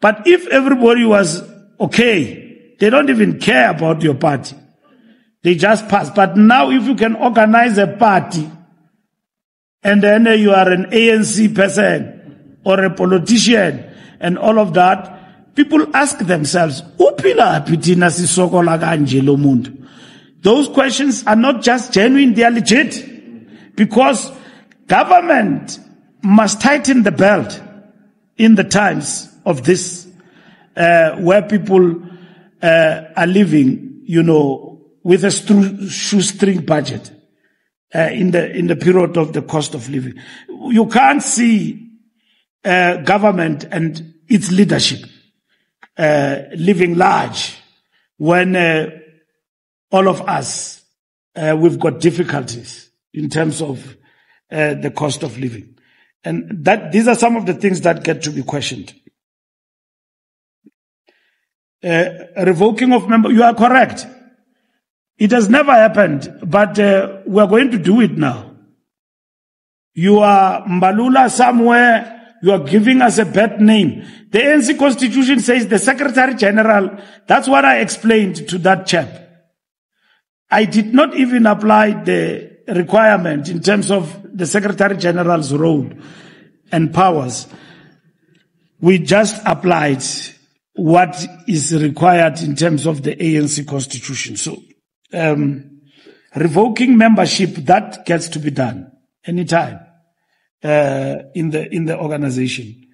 But if everybody was okay, they don't even care about your party. They just pass. But now if you can organize a party, and then you are an ANC person, or a politician, and all of that, people ask themselves, those questions are not just genuine, they are legit. Because government must tighten the belt in the times of this, where people are living, you know, with a shoestring budget in the period of the cost of living. You can't see government and its leadership living large when all of us we've got difficulties in terms of the cost of living. And that these are some of the things that get to be questioned. Revoking of member, you are correct. It has never happened, but we are going to do it now. You are Mbalula somewhere, you are giving us a bad name. The ANC Constitution says the Secretary General, that's what I explained to that chap. I did not even apply the requirement in terms of the Secretary General's role and powers. We just applied what is required in terms of the ANC constitution. So, revoking membership, that gets to be done anytime in the organization.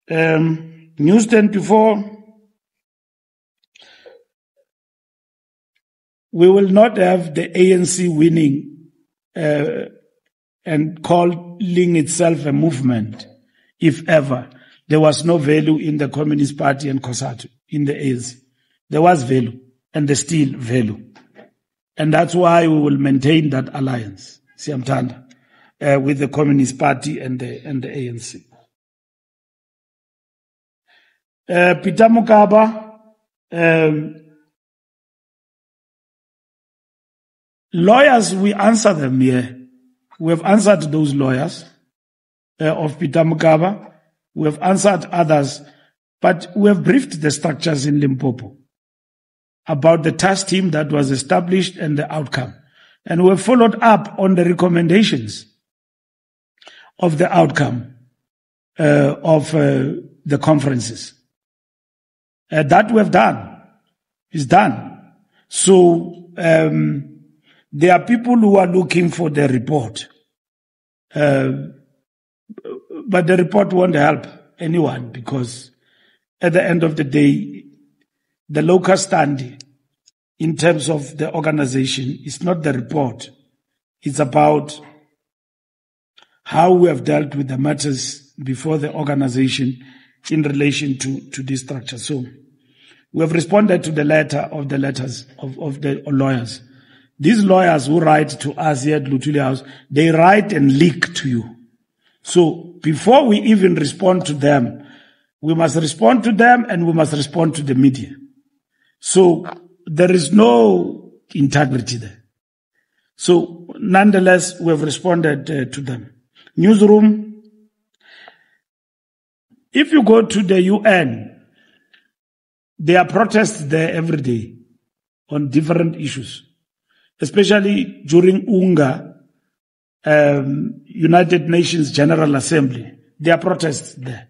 News 24. We will not have the ANC winning and calling itself a movement, if ever. There was no value in the Communist Party and COSATU in the ANC. There was value, and there's still value. And that's why we will maintain that alliance, Siyamthanda, with the Communist Party and the ANC. Peter Mokaba, lawyers, we answer them here. We have answered those lawyers of Peter Mokaba. We have answered others, but we have briefed the structures in Limpopo about the task team that was established and the outcome. And we have followed up on the recommendations of the outcome of the conferences. That we have done is done. So there are people who are looking for the report. But the report won't help anyone, because at the end of the day, the local stand in terms of the organization is not the report. It's about how we have dealt with the matters before the organization in relation to this structure. So we have responded to the letter of the letters of the lawyers. These lawyers who write to us here at Luthuli House, they write and leak to you. So before we even respond to them, we must respond to them and we must respond to the media. So there is no integrity there. So nonetheless, we have responded to them. Newsroom. If you go to the UN, there are protests there every day on different issues, especially during UNGA, United Nations General Assembly. There are protests there.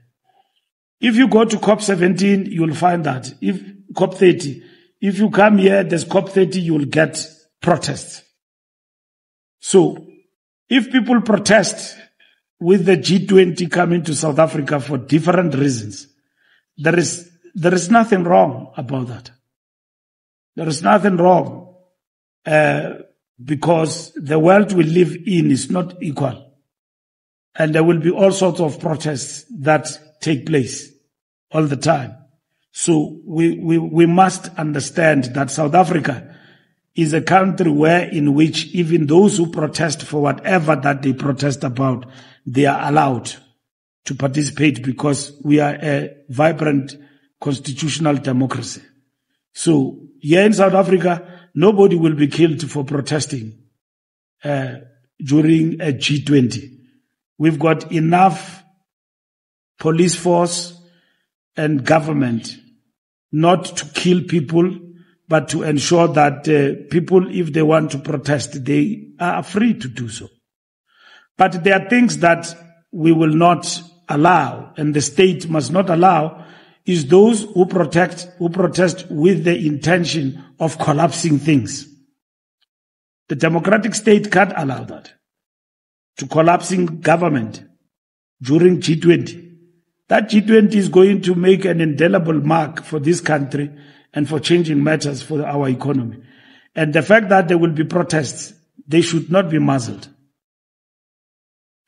If you go to COP17, you will find that. If COP30, if you come here, there's COP30, you will get protests. So, if people protest with the G20 coming to South Africa for different reasons, there is nothing wrong about that. There is nothing wrong, because the world we live in is not equal. And there will be all sorts of protests that take place all the time. So we must understand that South Africa is a country in which even those who protest for whatever that they protest about, they are allowed to participate, because we are a vibrant constitutional democracy. So here in South Africa, nobody will be killed for protesting during a G20. We've got enough police force and government not to kill people, but to ensure that people, if they want to protest, they are free to do so. But there are things that we will not allow, and the state must not allow, is those who protest with the intention of collapsing things. The democratic state can't allow that. To collapsing government during G20. That G20 is going to make an indelible mark for this country and for changing matters for our economy. And the fact that there will be protests, they should not be muzzled.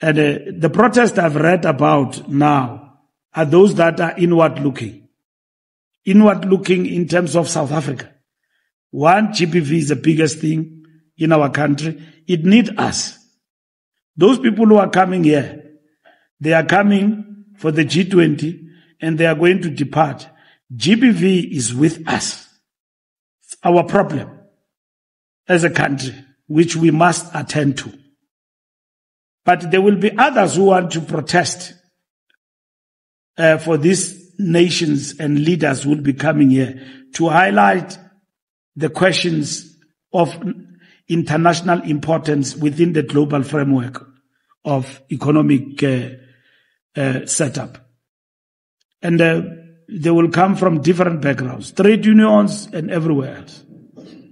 And the protests I've read about now are those that are inward looking. Inward looking in terms of South Africa. One, GBV is the biggest thing in our country. It needs us. Those people who are coming here, they are coming for the G20 and they are going to depart. GBV is with us. It's our problem as a country, which we must attend to. But there will be others who want to protest for these nations, and leaders will be coming here to highlight the questions of international importance within the global framework of economic setup. And they will come from different backgrounds. Trade unions and everywhere else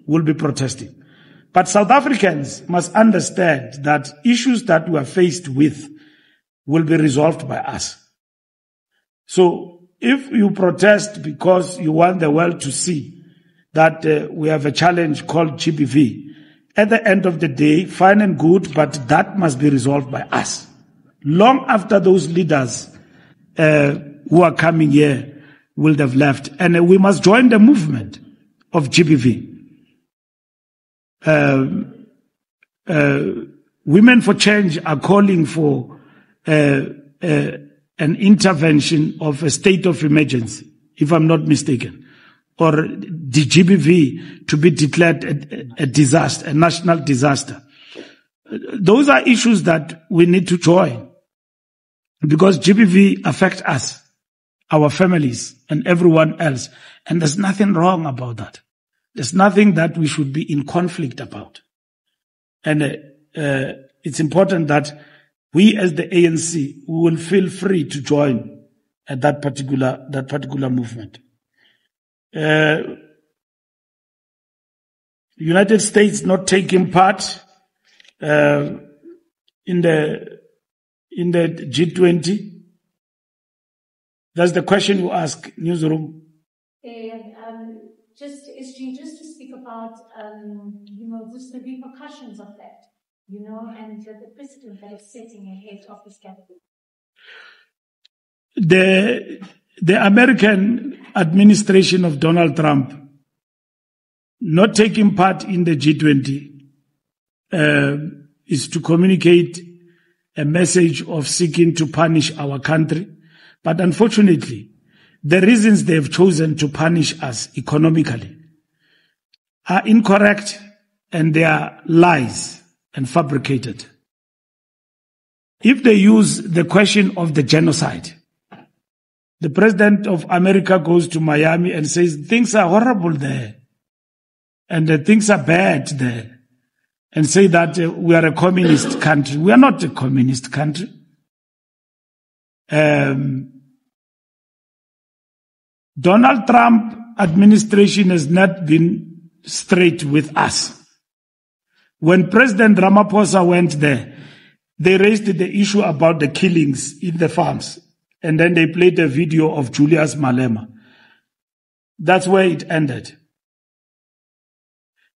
will be protesting. But South Africans must understand that issues that we are faced with will be resolved by us. So if you protest because you want the world to see that we have a challenge called GBV, at the end of the day, fine and good, but that must be resolved by us. Long after those leaders who are coming here will have left. And we must join the movement of GBV. Women for Change are calling for an intervention of a state of emergency, if I'm not mistaken, or the GBV to be declared a disaster, a national disaster. Those are issues that we need to join because GBV affects us, our families, and everyone else. And there's nothing wrong about that. There's nothing that we should be in conflict about. And it's important that we as the ANC will feel free to join at that particular movement. United States not taking part in the G20. That's the question you ask, Newsroom. Just to speak about, just the repercussions of that, and the precedent that is setting ahead of this gathering. The American administration of Donald Trump not taking part in the G20 is to communicate a message of seeking to punish our country. But unfortunately, the reasons they have chosen to punish us economically are incorrect and they are lies and fabricated. If they use the question of the genocide, the president of America goes to Miami and says, things are horrible there and things are bad there, and say that we are a communist country. We are not a communist country. Donald Trump administration has not been straight with us. When President Ramaphosa went there, they raised the issue about the killings in the farms. And then they played a video of Julius Malema. That's where it ended.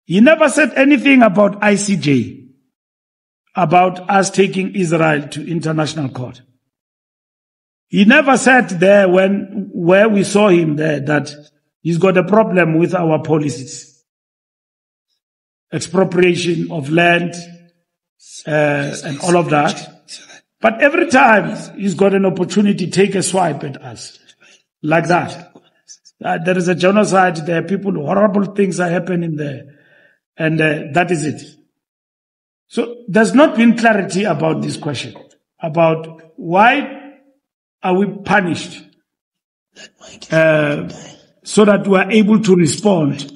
He never said anything about ICJ, about us taking Israel to international court. He never said there where we saw him there that he's got a problem with our policies. Expropriation of land, and all of that. But every time he's got an opportunity to take a swipe at us. Like that. There is a genocide there, horrible things are happening there. And that is it. So there's not been clarity about this question. About why are we punished so that we are able to respond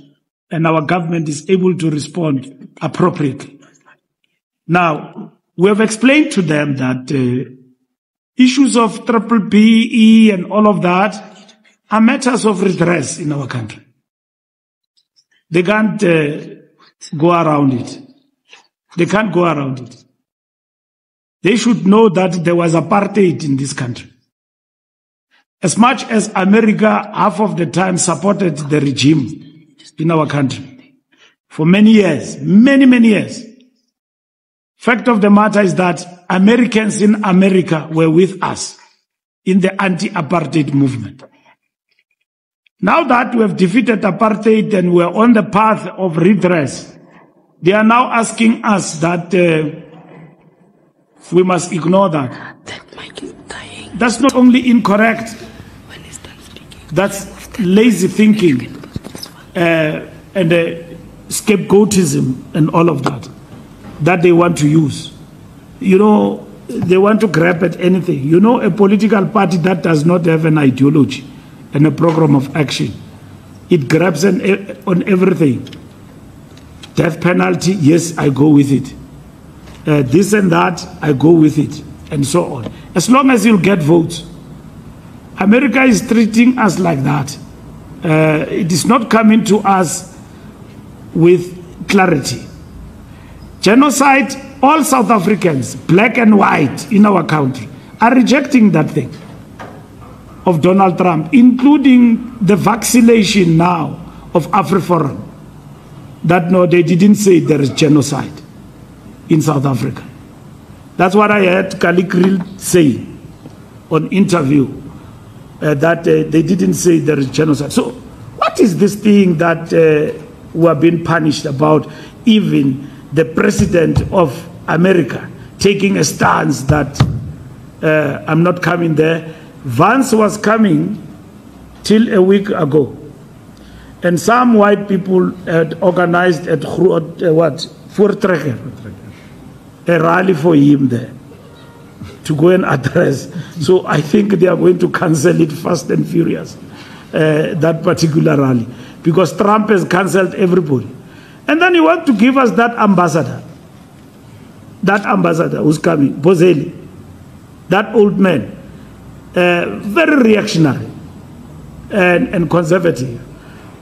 and our government is able to respond appropriately. Now, we have explained to them that issues of BBBE and all of that are matters of redress in our country. They can't go around it. They can't go around it. They should know that there was apartheid in this country. As much as America, half of the time, supported the regime in our country for many years, many years. Fact of the matter is that Americans in America were with us in the anti-apartheid movement. Now that we have defeated apartheid and we are on the path of redress, they are now asking us that we must ignore that. That's not only incorrect, that's lazy thinking and scapegoatism and all of that they want to use. They want to grab at anything. A political party that does not have an ideology and a program of action, it grabs on everything. Death penalty, yes, I go with it. This and that, I go with it, and so on. As long as you'll get votes. America is treating us like that. It is not coming to us with clarity. Genocide, all South Africans, black and white in our country, are rejecting that thing of Donald Trump, including the vaccination now of AfriForum, that no, they didn't say there is genocide in South Africa. That's what I heard Kalikril say on interview, that they didn't say there is genocide. So what is this thing that we are being punished about? Even the president of America taking a stance that I'm not coming there. Vance was coming till a week ago, and some white people had organized at Voortrekker, a rally for him there to go and address. So I think they are going to cancel it fast and furious, that particular rally, because Trump has cancelled everybody. And then you want to give us that ambassador who's coming, Bozeli, that old man, very reactionary and conservative.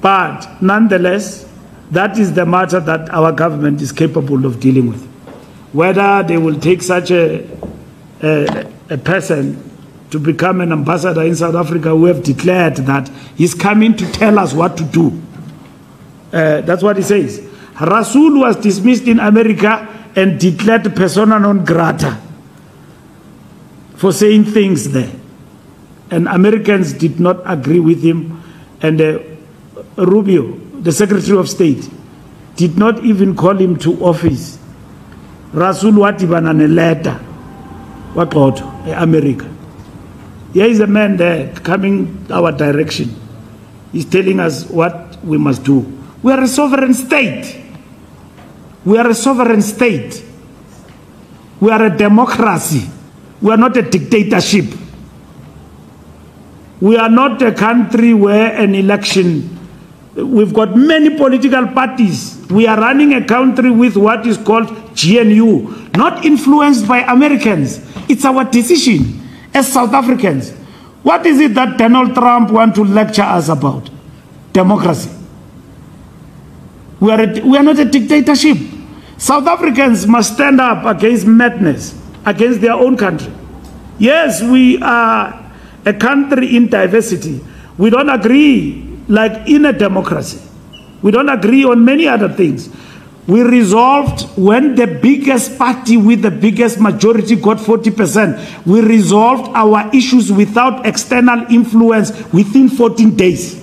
But nonetheless, that is the matter that our government is capable of dealing with. Whether they will take such a person to become an ambassador in South Africa, who have declared that he's coming to tell us what to do. That's what he says. Rasul was dismissed in America and declared persona non grata for saying things there. And Americans did not agree with him. And Rubio, the Secretary of State, did not even call him to office. Rasul watiban a letter. What about America? Here is a man there coming our direction. He's telling us what we must do. We are a sovereign state. We are a sovereign state. We are a democracy. We are not a dictatorship. We are not a country where an election, we've got many political parties. We are running a country with what is called GNU, not influenced by Americans. It's our decision as South Africans. What is it that Donald Trump wants to lecture us about? Democracy. We are not a dictatorship. South Africans must stand up against madness, against their own country. Yes, we are a country in diversity. We don't agree like in a democracy. We don't agree on many other things. We resolved when the biggest party with the biggest majority got 40%. We resolved our issues without external influence within 14 days.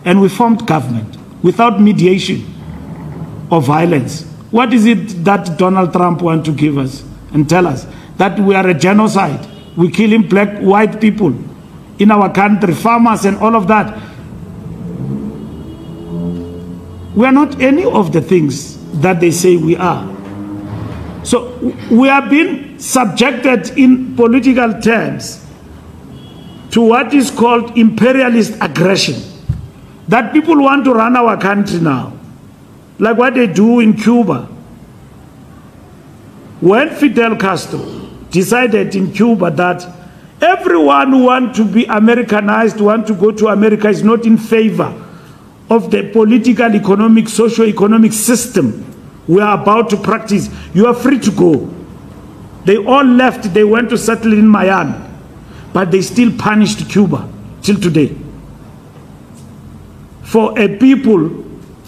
And we formed government without mediation or violence. What is it that Donald Trump wants to give us and tell us? That we are a genocide. We killing black, white people in our country, farmers and all of that. We are not any of the things that they say we are. So we are being subjected in political terms to what is called imperialist aggression. That people want to run our country now, like what they do in Cuba. When Fidel Castro decided in Cuba that everyone who wants to be Americanized, want to go to America, is not in favor of the political, economic, socio-economic system we are about to practice, you are free to go. They all left, they went to settle in Miami, but they still punished Cuba till today. For a people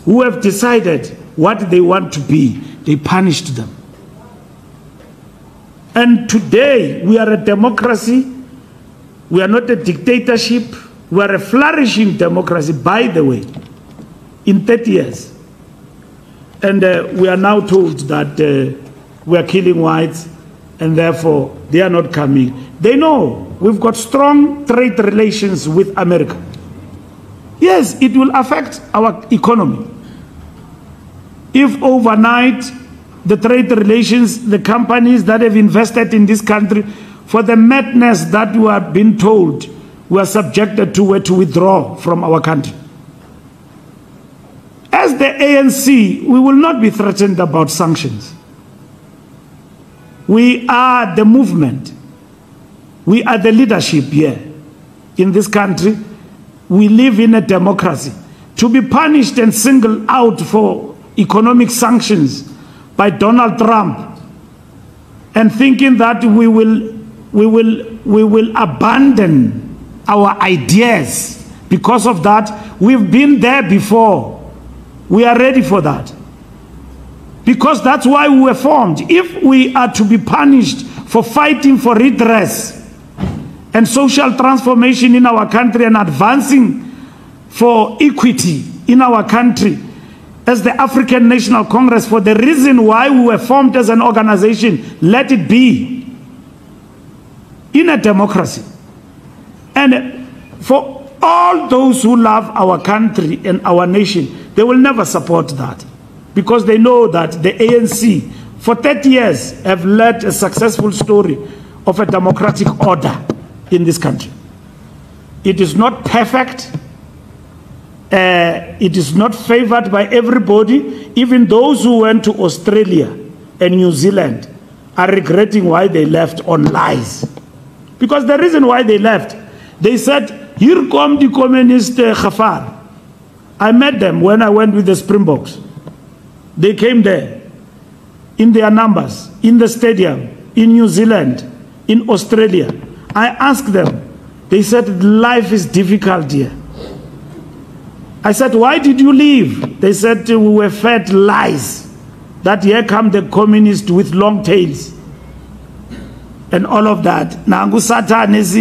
who have decided what they want to be, they punished them. And today, we are a democracy. We are not a dictatorship. We are a flourishing democracy, by the way, in 30 years. And we are now told that we are killing whites, and therefore they are not coming. They know we've got strong trade relations with America. Yes, it will affect our economy. If overnight the trade relations, the companies that have invested in this country, for the madness that we are being told we are subjected to, were to withdraw from our country. As the ANC, we will not be threatened about sanctions. We are the movement. We are the leadership here. in this country. We live in a democracy. To be punished and singled out for economic sanctions by Donald Trump and thinking that we will abandon our ideas because of that. We've been there before. We are ready for that. Because that's why we were formed. If we are to be punished for fighting for redress and social transformation in our country and advancing for equity in our country as the African National Congress, for the reason why we were formed as an organization, let it be in a democracy. And for all those who love our country and our nation, they will never support that, because they know that the ANC for 30 years have led a successful story of a democratic order in this country. It is not perfect. It is not favored by everybody. Even those who went to Australia and New Zealand are regretting why they left on lies. Because the reason why they left, they said, here come the communist Khafar. I met them when I went with the Springboks. They came there in their numbers, in the stadium, in New Zealand, in Australia. I asked them, they said, life is difficult here. I said, why did you leave? They said, we were fed lies, that here come the communists with long tails and all of that. Nangu Satan is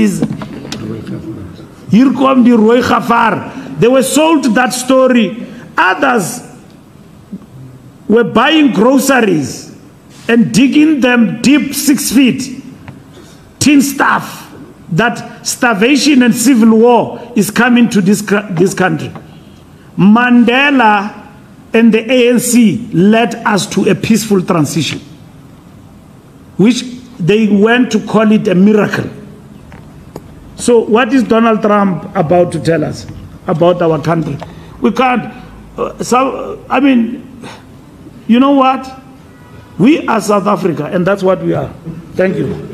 here come the Roy Khafar. They were sold that story. Others were buying groceries and digging them deep 6 feet, tin stuff, that starvation and civil war is coming to this country. Mandela and the ANC led us to a peaceful transition, which they went to call it a miracle. So what is Donald Trump about to tell us about our country? We can't, I mean, you know what? We are South Africa, and that's what we are. Thank you.